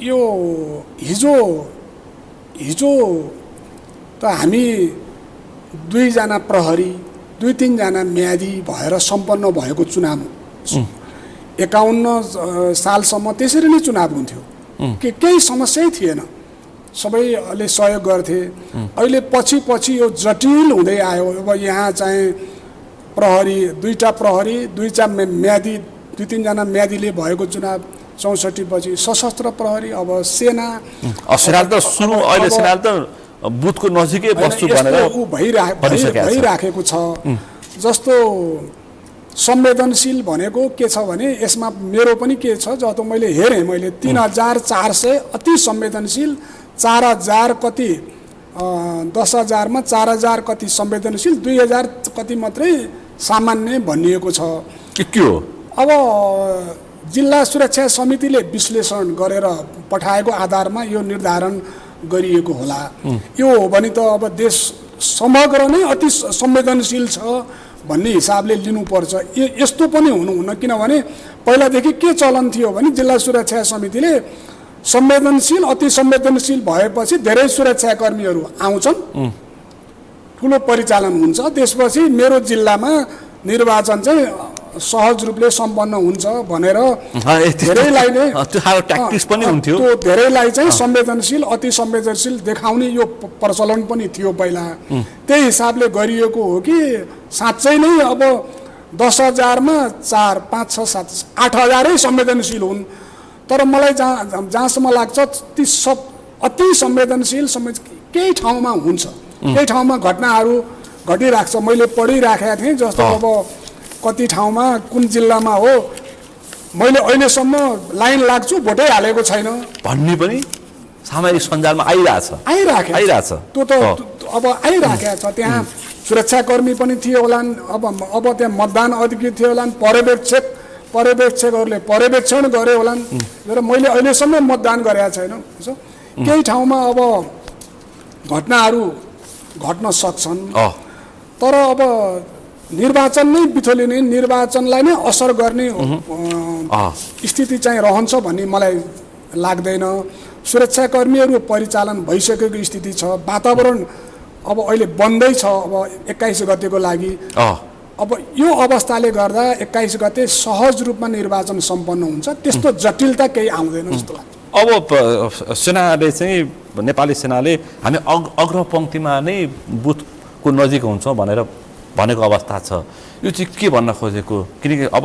यो हिजो त हामी 2 जना प्रहरी 2-3 जना म्यादी भएर सम्पन्न भएको चुनाव 51 सालसम्म त्यसरी नै चुनाव हुन्थ्यो, केही समस्यै थिएन, सबैले सहयोग गर्थे। अहिले पछि यो जटिल हुँदै आयो। अब यहाँ चाहिँ प्रहरी 2टा प्रहरी 2टा म्यादी 2-3 जना म्यादीले भएको चुनाव 64 पछि सशस्त्र प्रहरी, अब सेना बुथको नजिकै बस्छु भनेर भइराखेको छ। जस्तो संवेदनशील भनेको के छ भने यसमा मेरो पनि के छ, जस्तो मैले हेरेँ, मैले 3400 अति संवेदनशील, 4000 कति 10,000 मा 4000 कति संवेदनशील, 2000 कति मात्रै सामान्य भनिएको छ। के हो अब जिल्ला सुरक्षा समितिले विश्लेषण गरेर पठाएको आधारमा यो निर्धारण गरिएको होला। यो हो भने त अब देश समग्र नै अति संवेदनशील छ भन्ने हिसाबले लिनुपर्छ। यस्तो पनि हुनुहुन्न, किनभने पहिलादेखि के चलन थियो भने जिल्ला सुरक्षा समितिले संवेदनशील अति संवेदनशील भएपछि धेरै सुरक्षाकर्मीहरू आउँछन्, ठुलो परिचालन हुन्छ, त्यसपछि मेरो जिल्लामा निर्वाचन चाहिँ सहज रूपले सम्पन्न हुन्छ भनेर धेरैलाई नै ट्याक्टिक्स पनि हुन्थ्यो। त्यो धेरैलाई चाहिँ संवेदनशील अति संवेदनशील देखाउने यो प्रचलन पनि थियो पहिला। त्यही हिसाबले गरिएको हो कि साँच्चै नै अब 10,000 मा 4, 5, 6, 7, 8,000 संवेदनशील हुन्। तर मलाई जहाँसम्म लाग्छ ती सब अति संवेदनशील केही ठाउँमा हुन्छ, केही ठाउँमा घटनाहरू घटिरहेको छ। मैले पढिराखेका थिएँ, जस्तो अब कति ठाउँमा कुन जिल्लामा हो मैले अहिलेसम्म लाइन लाग्छु भोटै हालेको छैन भन्ने पनि सामाजिक सञ्जालमा आइरहेछ। त्यो त अब आइराखेको छ। त्यहाँ सुरक्षाकर्मी पनि थिए होलान्, अब त्यहाँ मतदान अधिकृत थिए होलान्, पर्यवेक्षकहरूले पर्यवेक्षण गरे होलान्, र मैले अहिलेसम्म मतदान गरेका छैन। केही ठाउँमा अब घटनाहरू घट्न सक्छन्, तर अब निर्वाचन नै बिथोलिने, निर्वाचनलाई नै असर गर्ने स्थिति चाहिँ रहन्छ भन्ने मलाई लाग्दैन। सुरक्षाकर्मीहरू परिचालन भइसकेको स्थिति छ, वातावरण अब अहिले बन्दै छ। अब 21 गतेको लागि अब यो अवस्थाले गर्दा 21 गते सहज रूपमा निर्वाचन सम्पन्न हुन्छ, त्यस्तो जटिलता केही आउँदैन जस्तो लाग्छ। अब सेनाले चाहिँ नेपाली सेनाले हामी अग्रपङ्क्तिमा नै बुथको नजिक हुन्छौँ भनेको अवस्था छ। यो चाहिँ के भन्न खोजेको, किनकि अब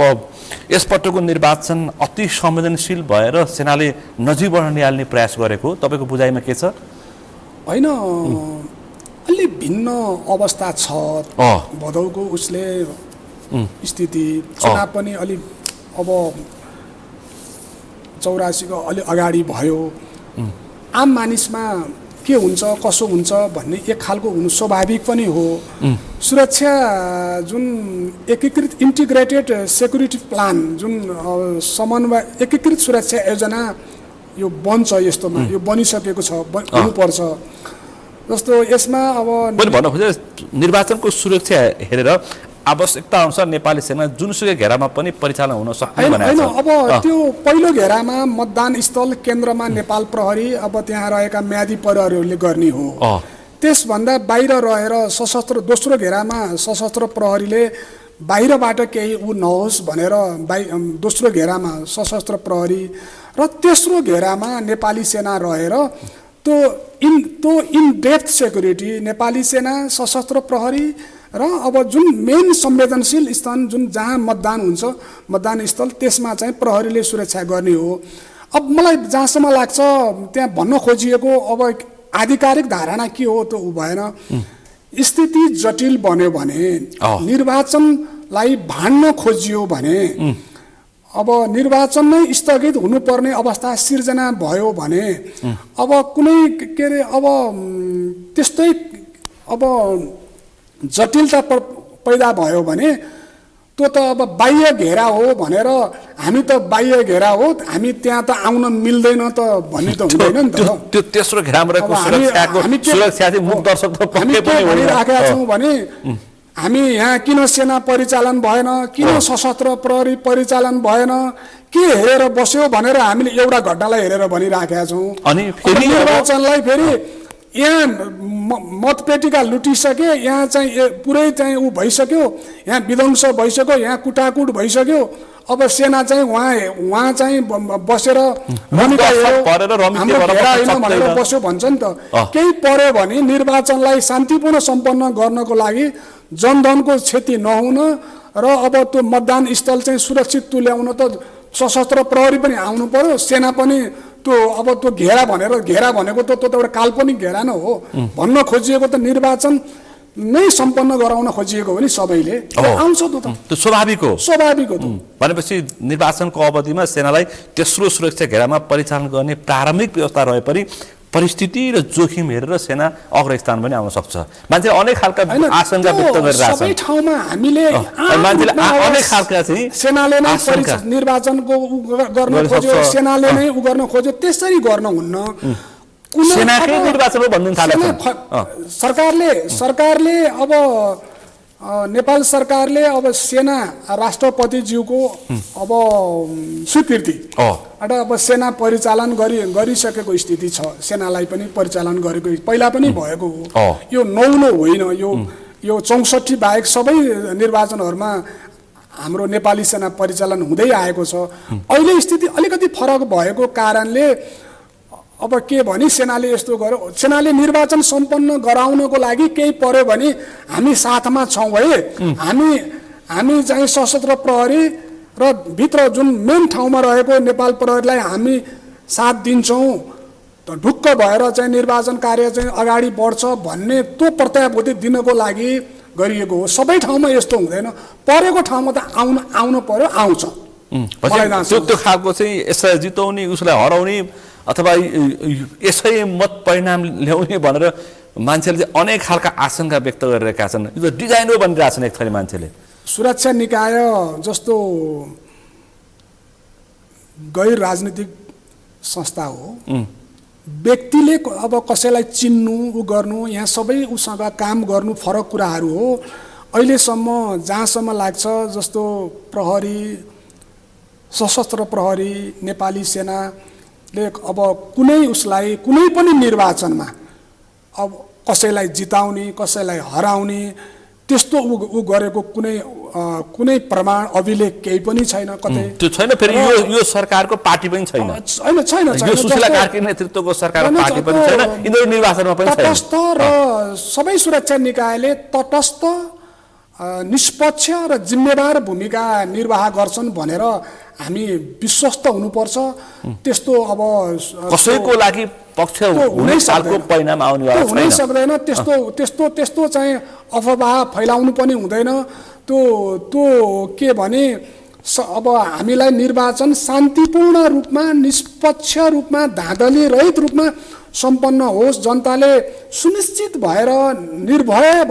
यसपटकको निर्वाचन अति संवेदनशील भएर सेनाले नजिकबाट निहाल्ने प्रयास गरेको तपाईँको बुझाइमा के छ? होइन, अलि भिन्न अवस्था छ। भदौको उसले स्थिति चुनाव पनि अलि अब 84 को अलि अगाडि भयो। आम मानिसमा के हुन्छ कसो हुन्छ भन्ने एक खालको हुनु स्वाभाविक पनि हो। सुरक्षा जुन एकीकृत इन्टिग्रेटेड सेक्युरिटी प्लान, जुन समन्वय एकीकृत सुरक्षा योजना यो बन्छ, यस्तोमा यो बनिसकेको छ, हुनुपर्छ। जस्तो यसमा अब भन्न खोजे निर्वाचनको सुरक्षा हेरेर आवश्यकता अनुसार नेपाली सेना जुनसुकै घेरामा पनि परिचालन हुन सक्ने भनेको छ। अब त्यो पहिलो घेरामा मतदान स्थल केन्द्रमा नेपाल प्रहरी, अब त्यहाँ रहेका म्यादी प्रहरीहरूले गर्ने हो। त्यसभन्दा बाहिर रहेर सशस्त्र दोस्रो घेरामा सशस्त्र प्रहरीले बाहिरबाट केही नहोस् भनेर दोस्रो घेरामा सशस्त्र प्रहरी र तेस्रो घेरामा नेपाली सेना रहेर त्यो इन डेप्थ सेक्युरिटी नेपाली सेना सशस्त्र प्रहरी र अब जुन मेन संवेदनशील स्थान जुन जहाँ मतदान हुन्छ मतदान स्थल, त्यसमा चाहिँ प्रहरीले सुरक्षा गर्ने हो। अब मलाई जहाँसम्म लाग्छ त्यहाँ भन्न खोजिएको अब आधिकारिक धारणा के हो त भएन। स्थिति जटिल बन्यो भने, निर्वाचनलाई भाड्न खोजियो भने अब निर्वाचन नै स्थगित हुनुपर्ने अवस्था सिर्जना भयो भने अब कुनै के अरे अब त्यस्तै अब जटिलता पैदा भयो भने त्यो त अब बाह्य घेरा हो भनेर हामी त बाह्य घेरा हो हामी त्यहाँ त आउन मिल्दैन त भन्ने त हुँदैन नि त। त्यो तेस्रो घेरामा रहेको सुरक्षा चाहिँ मुख दर्शक त पक्कै पनि भनिराखेका छौँ भने हामी यहाँ किन सेना परिचालन भएन, किन सशस्त्र प्रहरी परिचालन भएन, के हेरेर बस्यो भनेर हामीले एउटा घटनालाई हेरेर भनिराखेका छौँ। अनि फेरि निर्वाचनलाई फेरि यहाँ मतपेटिका लुटिसके, यहाँ चाहिँ पुरै चाहिँ ऊ भइसक्यो, यहाँ विध्वंस भइसक्यो, यहाँ कुटाकुट भइसक्यो। अब सेना चाहिँ वहाँ चाहिँ बसेर भनेर बस्यो भन्छ नि त। केही पर्यो भने निर्वाचनलाई शान्तिपूर्ण सम्पन्न गर्नको लागि जनधनको क्षति नहुन र अब त्यो मतदान स्थल चाहिँ सुरक्षित तुल्याउन त सशस्त्र प्रहरी पनि आउनु पर्यो, सेना पनि त्यो अब त्यो घेरा भनेको त त्यो त एउटा काल्पनिक घेरा नै हो। भन्न खोजिएको त निर्वाचन नै सम्पन्न गराउन खोजिएको हो नि सबैले, आउँछ त स्वाभाविक हो त। भनेपछि निर्वाचनको अवधिमा सेनालाई तेस्रो सुरक्षा घेरामा परिचालन गर्ने प्रारम्भिक व्यवस्था रहे पनि परिस्थिति र जोखिम हेरेर सेना अग्रस्थान पनि आउन सक्छ। मान्छेले अनेक खालका आशंका व्यक्त गरिरहेछन्। सबै ठाउँमा हामीले मान्छेले अनेक खालका चाहिँ सेनाले नै निर्वाचनको गर्न खोज्यो, सेनाले नै उ गर्न खोज्यो, त्यसरी गर्न हुन्न। सेनाकै निर्वाचन हो भन्ने थालेको सरकारले अब नेपाल सरकारले अब सेना राष्ट्रपतिज्यूको अब स्वीकृति अब सेना परिचालन गरिसकेको स्थिति छ। सेनालाई पनि परिचालन गरेको पहिला पनि भएको हो। यो नौलो होइन, यो 64 बाहेक सबै निर्वाचनहरूमा हाम्रो नेपाली सेना परिचालन हुँदै आएको छ। अहिले स्थिति अलिकति फरक भएको कारणले अब के भने सेनाले यस्तो गर्यो, सेनाले निर्वाचन सम्पन्न गराउनको लागि केही पर्यो भने हामी साथमा छौँ है। हामी चाहिँ सशस्त्र प्रहरी र भित्र जुन मेन ठाउँमा रहेको नेपाल प्रहरीलाई हामी साथ दिन्छौँ, ढुक्क भएर चाहिँ निर्वाचन कार्य चाहिँ अगाडि बढ्छ भन्ने त्यो प्रत्याभूति दिनको लागि गरिएको हो। सबै ठाउँमा यस्तो हुँदैन, परेको ठाउँमा त आउनु पर्यो, आउँछ। त्यो खालको चाहिँ यसलाई जिताउने, उसलाई हराउने अथवा यसै मत परिणाम ल्याउने भनेर मान्छेले चाहिँ अनेक खालका आशंका व्यक्त गरिरहेका छन्। यो त डिजाइन हो भनिरहेको छन् एक थरी मान्छेले। सुरक्षा निकाय जस्तो गैर राजनीतिक संस्था हो, व्यक्तिले अब कसैलाई चिन्नु उ गर्नु यहाँ सबै उसँग काम गर्नु फरक कुराहरू हो। अहिलेसम्म जहाँसम्म लाग्छ जस्तो प्रहरी, सशस्त्र प्रहरी, नेपाली सेनाले अब कुनै उसलाई कुनै पनि निर्वाचनमा अब कसैलाई जिताउने, कसैलाई हराउने त्यस्तो उ गरेको कुनै प्रमाण अभिलेख केही पनि छैन। कतै त्यो छैन। फेरि यो सरकारको पार्टी पनि छैन। छैन यो सुशीला कार्की नेतृत्वको सरकारको पार्टी पनि छैन, यिनीहरू निर्वाचनमा पनि छैन। तटस्थ र सबै सुरक्षा निकायले तटस्थ, निष्पक्ष र जिम्मेवार भूमिका निर्वाह गर्छन् भनेर हामी विश्वस्त हुनुपर्छ। त्यस्तो अब कसैको लागि पक्ष हुने सालको परिणाम आउनेवाला छैन, हुनै सक्दैन। त्यस्तो चाहिँ अफवाह फैलाउनु पनि हुँदैन। त्यो के भने अब हामीलाई निर्वाचन शान्तिपूर्ण रूपमा, निष्पक्ष रूपमा, धाँधली रहित रूपमा सम्पन्न होस्, जनताले सुनिश्चित भएर निर्भय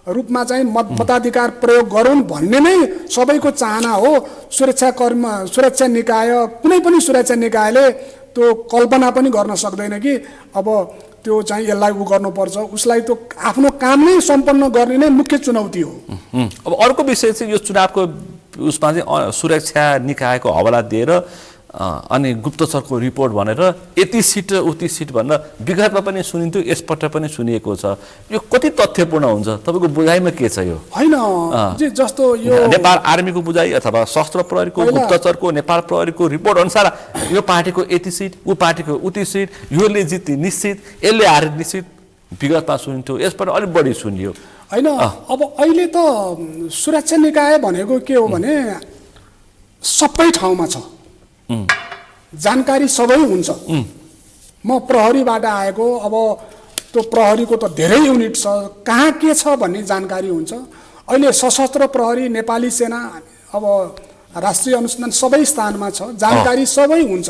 रूपमा चाहिँ मताधिकार प्रयोग गरून् भन्ने नै सबैको चाहना हो। सुरक्षा निकाय, कुनै पनि सुरक्षा निकायले त्यो कल्पना पनि गर्न सक्दैन कि अब त्यो चाहिँ यसलाई उ गर्नुपर्छ, उसलाई त्यो आफ्नो काम नै सम्पन्न गर्ने नै मुख्य चुनौती हो। अब अर्को विषय चाहिँ यो चुनावको उसमा चाहिँ सुरक्षा निकायको हवाला दिएर अनि गुप्तचरको रिपोर्ट भनेर यति सिट र उति सिट भनेर विगतमा पनि सुनिन्थ्यो, यसपल्ट पनि सुनिएको छ। यो कति तथ्यपूर्ण हुन्छ तपाईँको बुझाइमा के छ? यो होइन जस्तो यो नेपाल आर्मीको बुझाइ अथवा सशस्त्र प्रहरीको, गुप्तचरको, नेपाल प्रहरीको रिपोर्ट अनुसार यो पार्टीको यति सिट, ऊ पार्टीको उति सिट, योले जित्ने निश्चित, यसले हारे निश्चित विगतमा सुनिन्थ्यो, यसपल्ट अलिक बढी सुनियो होइन। अब अहिले त सुरक्षा निकाय भनेको के हो भने सबै ठाउँमा छ, जानकारी सबै हुन्छ। म प्रहरीबाट आएको, अब त्यो प्रहरीको त धेरै युनिट छ, कहाँ के छ भन्ने जानकारी हुन्छ। अहिले सशस्त्र प्रहरी, नेपाली सेना, अब राष्ट्रिय अनुसन्धान सबै स्थानमा छ, जानकारी सबै हुन्छ।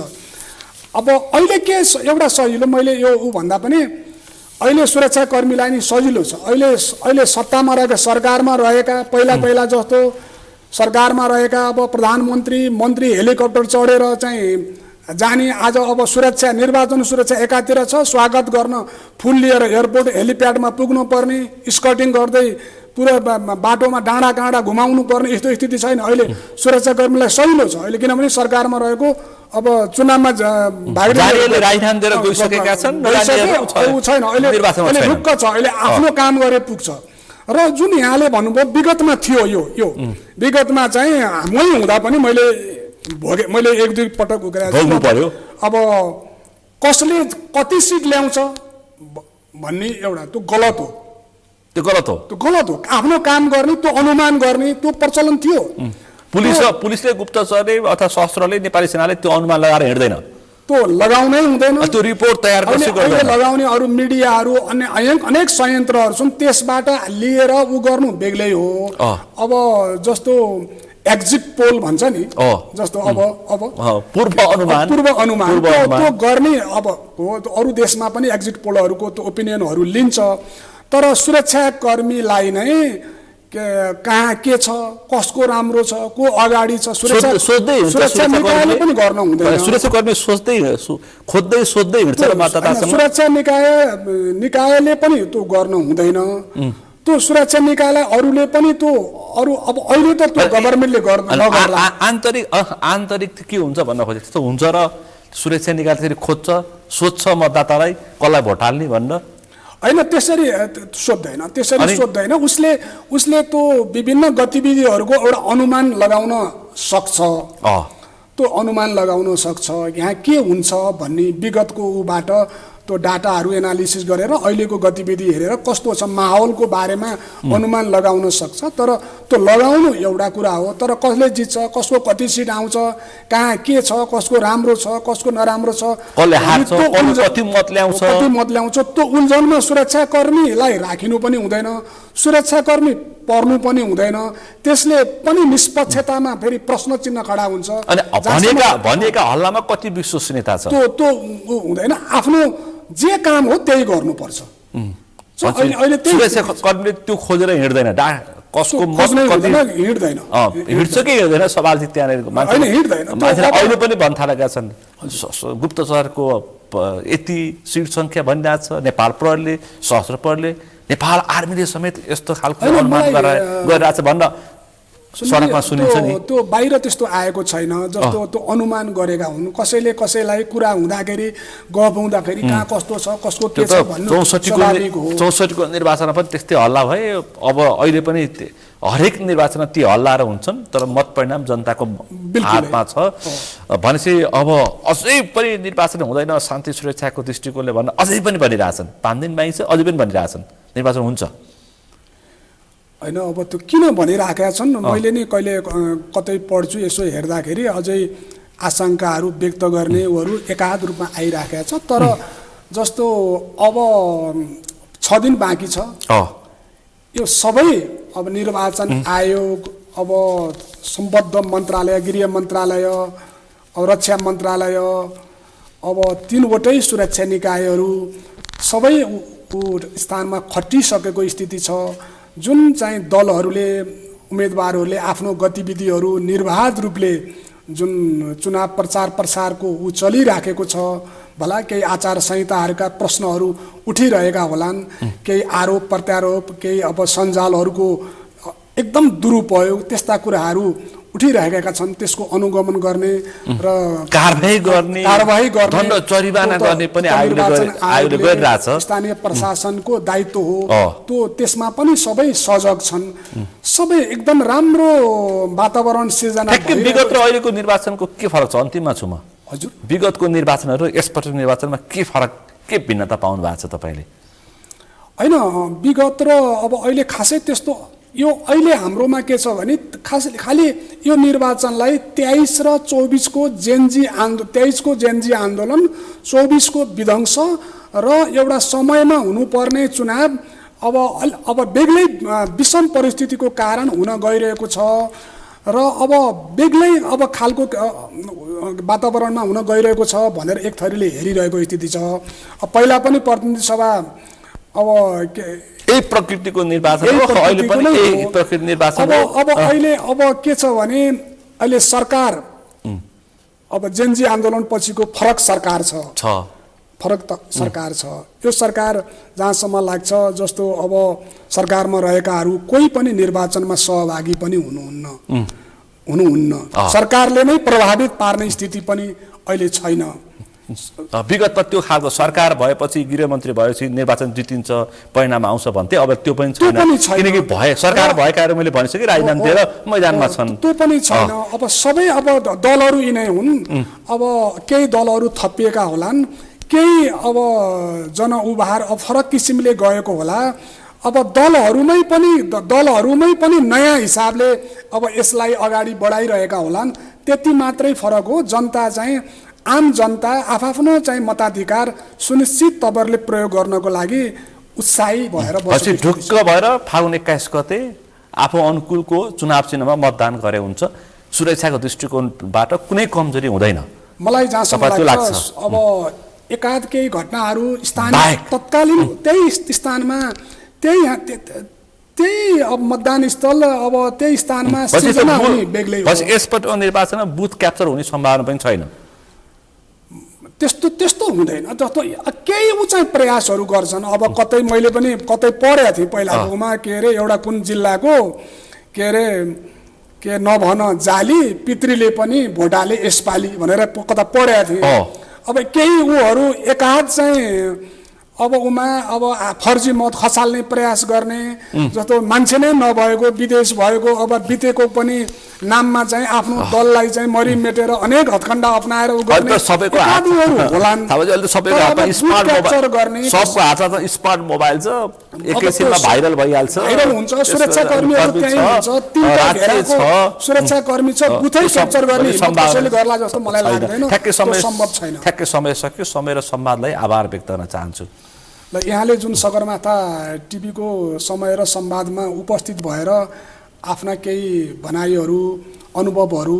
अब अहिले के एउटा सजिलो, मैले यो ऊ भन्दा पनि अहिले सुरक्षाकर्मीलाई नि सजिलो छ। अहिले सत्तामा रहेका, सरकारमा रहेका, पहिला जस्तो सरकारमा रहेका अब प्रधानमन्त्री मन्त्री हेलिकप्टर चढेर चाहिँ जाने, आज अब सुरक्षा, निर्वाचन सुरक्षा एकातिर छ, स्वागत गर्न फुल लिएर एयरपोर्ट हेलिप्याडमा पुग्नु पर्ने, स्कटिङ गर्दै पुरा बाटोमा डाँडा काँडा घुमाउनु पर्ने यस्तो स्थिति छैन। अहिले सुरक्षाकर्मीलाई सजिलो छ अहिले, किनभने सरकारमा रहेको अब चुनावमा राजधानी दिएर गइसकेका छन्, छैन अहिले ढुक्क छ, अहिले आफ्नो काम गरे पुग्छ। र जुन यहाँले भन्नुभयो विगतमा थियो, यो विगतमा चाहिँ मै हुँदा पनि मैले एक दुई पटक भोग्नु पर्यो। अब कसले कति सिट ल्याउँछ भन्ने एउटा त्यो गलत हो, त्यो गलत हो। आफ्नो काम गर्ने, त्यो अनुमान गर्ने, त्यो प्रचलन थियो। पुलिसले गुप्तचरले अथवा शस्त्रले नेपाली सेनाले त्यो अनुमान लगाएर हिँड्दैन, त्यो लगाउनै हुँदैन। त्यो रिपोर्ट तयार अहिले लगाउने अरू मिडियाहरू अन्य अनेक संयन्त्रहरू छन्, त्यसबाट लिएर उ गर्नु बेग्लै हो। अब जस्तो एक्जिट पोल भन्छ नि, जस्तो अब पूर्व अनुमान त्यो गर्ने अब अरू देशमा पनि एक्जिट पोलहरूको त्यो ओपिनियनहरू लिन्छ। तर सुरक्षाकर्मीलाई नै कहाँ के छ, कसको राम्रो छ, को अगाडि छ, सुरक्षा निकायले पनि गर्न हुँदैन। सुरक्षाकर्मी खोज्दै हिँड्छ र मतदातासँग। सुरक्षा निकायले पनि त्यो गर्न हुँदैन। त्यो सुरक्षा निकायलाई अरूले पनि त्यो अब अहिले त त्यो गभर्मेन्टले गर्दैन। आन्तरिक के हुन्छ भन्न खोजे त्यस्तो हुन्छ र सुरक्षा निकाय फेरि खोज्छ, सोध्छ मतदातालाई कसलाई भोट हाल्ने भनेर होइन, त्यसरी सोध्दैन। उसले त्यो विभिन्न गतिविधिहरूको एउटा अनुमान लगाउन सक्छ। त्यो अनुमान लगाउन सक्छ यहाँ के हुन्छ भन्ने विगतको उबाट त्यो डाटाहरू एनालिसिस गरेर अहिलेको गतिविधि हेरेर कस्तो छ माहौलको बारेमा अनुमान लगाउन सक्छ। तर त्यो लगाउनु एउटा कुरा हो, तर कसले जित्छ, कसको कति सिट आउँछ, कहाँ के छ, कसको राम्रो छ, कसको नराम्रो छ, कसले हार्छ, कति मत ल्याउँछ, त्यो उल्झनमा सुरक्षाकर्मीलाई राखिनु पनि हुँदैन, सुरक्षाकर्मी पर्नु पनि हुँदैन। त्यसले पनि निष्पक्षतामा फेरि प्रश्न चिन्ह खडा हुन्छ। अनि भनेका हल्लामा कति विश्वसनीयता छ त्यो हुँदैन। आफ्नो जे काम हो त्यही गर्नुपर्छ। अहिले सुरक्षाकर्मीले त्यो खोजेर हिँड्दैन, कसको हिँड्दैन, हिँड्छ कि हिँड्दैन सवाल चाहिँ त्यहाँनिर मान्छेले अहिले पनि भन्न थालेका छन्। गुप्तचरको यति सिट सङ्ख्या भनिरहेको छ, नेपाल प्रहरीले, सशस्त्र प्रहरीले, नेपाल आर्मीले समेत यस्तो खालको अनुमान गरिरहेछ भन्न सडकमा सुनिन्छ नि। त्यो बाहिर त्यस्तो आएको छैन, जस्तो त्यो अनुमान गरेका हुन्। कसैलाई कुरा हुँदाखेरि गफ हुँदाखेरि कहाँ कस्तो छ, कसको के छ भन्नु स्वाभाविक हो। 64 को निर्वाचनमा पनि त्यस्तै हल्ला भए। अब अहिले पनि हरेक निर्वाचनमा ती हल्लाहरू हुन्छन्, तर मत परिणाम जनताको हातमा छ भनेपछि अब अझै पनि निर्वाचन हुँदैन शान्ति सुरक्षाको दृष्टिकोणले भन्न अझै पनि भनिरहेछन्। 5 दिन बाँकी छ अझै पनि भनिरहेछन् निर्वाचन हुन्छ होइन। अब त्यो किन भनिराखेका छन्, मैले नि कहिले कतै पढ्छु, यसो हेर्दाखेरि अझै आशंकाहरू व्यक्त गर्नेहरू एकाध रूपमा आइराखेका छ। तर जस्तो अब 6 दिन बाँकी छ, यो सबै अब निर्वाचन आयोग, अब सम्बद्ध मन्त्रालय, गृह मन्त्रालय, अब रक्षा मन्त्रालय, अब 3वटै सुरक्षा निकायहरू सबै स्थानमा खटिसकेको स्थिति छ। जुन चाहिँ दलहरूले, उम्मेदवारहरूले आफ्नो गतिविधिहरू निर्बाध रूपले जुन चुनाव प्रचार प्रसारको चलिराखेको छ, भला केही आचार संहिताहरूका प्रश्नहरू उठिरहेका होलान्, केही आरोप प्रत्यारोप, केही अब सञ्जालहरूको एकदम दुरुपयोग, त्यस्ता कुराहरू उठिरहेका छन्। त्यसको अनुगमन गर्ने र कारबाही गर्ने, दण्ड जरिवाना गर्ने पनि आयोगले गरिरहेछ। स्थानीय प्रशासनको दायित्व हो त्यो, त्यसमा पनि सबै सजग छन्। सबै एकदम राम्रो वातावरण सिर्जना। विगत र अहिलेको निर्वाचनको के फरक छ अन्तिममा छु म? हजुर, विगतको निर्वाचन र यसपटक निर्वाचनमा के फरक, के भिन्नता पाउनु भएको छ तपाईँले? होइन, विगत र अब अहिले खासै त्यस्तो यो अहिले हाम्रोमा के छ भने खालि यो निर्वाचनलाई 23 र 24 को जेनजी आन्दोलन, 23 को जेनजी आन्दोलन, 24 को विध्वंस र एउटा समयमा हुनुपर्ने चुनाव अब बेग्लै विषम परिस्थितिको कारण हुन गइरहेको छ र अब बेग्लै अब खालको वातावरणमा हुन गइरहेको छ भनेर एक थरीले हेरिरहेको स्थिति छ। पहिला पनि प्रतिनिधि सभा अब यही प्रकृतिको निर्वाचन हो, अहिले पनि यही प्रकृति निर्वाचन हो। अब अहिले अब के छ भने अहिले सरकार अब जेनजी आन्दोलन पछिको फरक सरकार छ, फरक सरकार छ। यो सरकार जहाँसम्म लाग्छ जस्तो अब सरकारमा रहेकाहरू कोही पनि निर्वाचनमा सहभागी पनि हुनुहुन्न। सरकारले नै प्रभावित पार्ने स्थिति पनि अहिले छैन। विगतमा त्यो खालको सरकार भएपछि गृहमन्त्री भएपछि निर्वाचन जितिन्छ, परिणाम आउँछ भन्थे, अब त्यो पनि छैन। किनकि सरकार भएकाहरू मैले भनिसकेँ राजनीति दिएर मैदानमा छन्, त्यो पनि छैन। अब सबै अब दलहरू यिनै हुन्। अब केही दलहरू थपिएका होलान्, केही अब जनउभार अब फरक किसिमले गएको होला। अब दलहरूमै पनि नयाँ हिसाबले अब यसलाई अगाडि बढाइरहेका होलान्, त्यति मात्रै फरक हो। जनता चाहिँ आम जनता आफ्नो चाहिँ मताधिकार सुनिश्चित तवरले प्रयोग गर्नको लागि उत्साही भएर ढुक्क भएर फागुन 21 गते आफू अनुकूलको चुनाव चिन्हमा मतदान गरे हुन्छ। सुरक्षाको दृष्टिकोणबाट कुनै कमजोरी हुँदैन मलाई जहाँसम्म लाग्छ। अब एकाध केही घटनाहरू स्थानीय तत्कालीन त्यही स्थानमा त्यही अब मतदान स्थल अब त्यही स्थानमा सिर्जना हुने बेग्लै हो। यसपल्ट निर्वाचनमा बुथ क्याप्चर हुने सम्भावना पनि छैन। त्यस्तो हुँदैन। जस्तो केही चाहिँ प्रयासहरू गर्छन्। अब कतै मैले पनि कतै पढेको थिएँ पहिलाकोमा के अरे एउटा कुन जिल्लाको के नभन जाली पितृले पनि भोटाले यसपालि भनेर कता पढेको थिएँ। अब केही उहरू एकाध चाहिँ अब उमा अब फर्जी मत खसाल्ने प्रयास गर्ने, जस्तो मान्छे नै नभएको विदेश भएको अब बितेको पनि नाममा चाहिँ आफ्नो दललाई चाहिँ मरिमेटेर अनेक हत्कण्डा अपनाएर गर्ने सबैको हातमा स्मार्ट मोबाइल छ, एकैछिनमा भाइरल भइहाल्छ, भाइरल हुन्छ। सुरक्षाकर्मीहरू त्यही हुन्छ, तीनटा घेराको सुरक्षाकर्मी छ, बुथै क्याप्चर गर्ने कसैले गर्ला जस्तो मलाई लाग्दैन। सम्भव छैन। ठ्याक्कै समय सक्यो। समय र संवादलाई आभार व्यक्त गर्न चाहन्छु। ल यहाँले जुन सगरमाथा टिभीको समय र संवादमा उपस्थित भएर आफ्ना केही भनाइहरू अनुभवहरू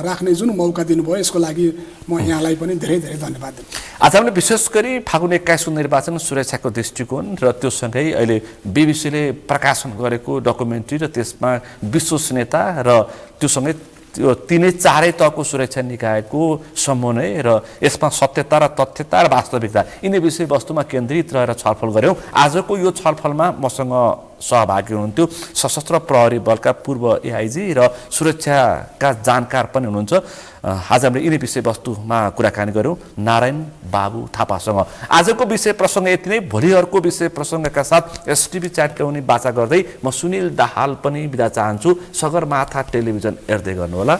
राख्ने जुन मौका दिनुभयो यसको लागि म यहाँलाई पनि धेरै धेरै धन्यवाद दिन्छु। आज हामीले विशेष गरी फागुन 21 निर्वाचन सुरक्षाको दृष्टिकोण र त्योसँगै अहिले बीबीसीले प्रकाशन गरेको डकुमेन्ट्री र त्यसमा विश्वसनीयता र त्योसँगै त्यो तिनै चारै तहको सुरक्षा निकायको समन्वय र यसमा सत्यता र तथ्यता र वास्तविकता यिनै विषयवस्तुमा केन्द्रित रहेर छलफल गऱ्यौँ। आजको यो छलफलमा मसँग सहभागी हुनुहुन्थ्यो सशस्त्र प्रहरी बलका पूर्व एआइजी र सुरक्षाका जानकार पनि हुनुहुन्छ। आज हामीले यिनै विषयवस्तुमा कुराकानी गऱ्यौँ नारायण बाबु थापासँग। आजको विषय प्रसङ्ग यति नै। भोलि अर्को विषय प्रसङ्गका साथ एसटिभी च्याट ल्याउने बाचा गर्दै म सुनिल दाहाल पनि बिदा चाहन्छु। सगरमाथा टेलिभिजन हेर्दै गर्नुहोला।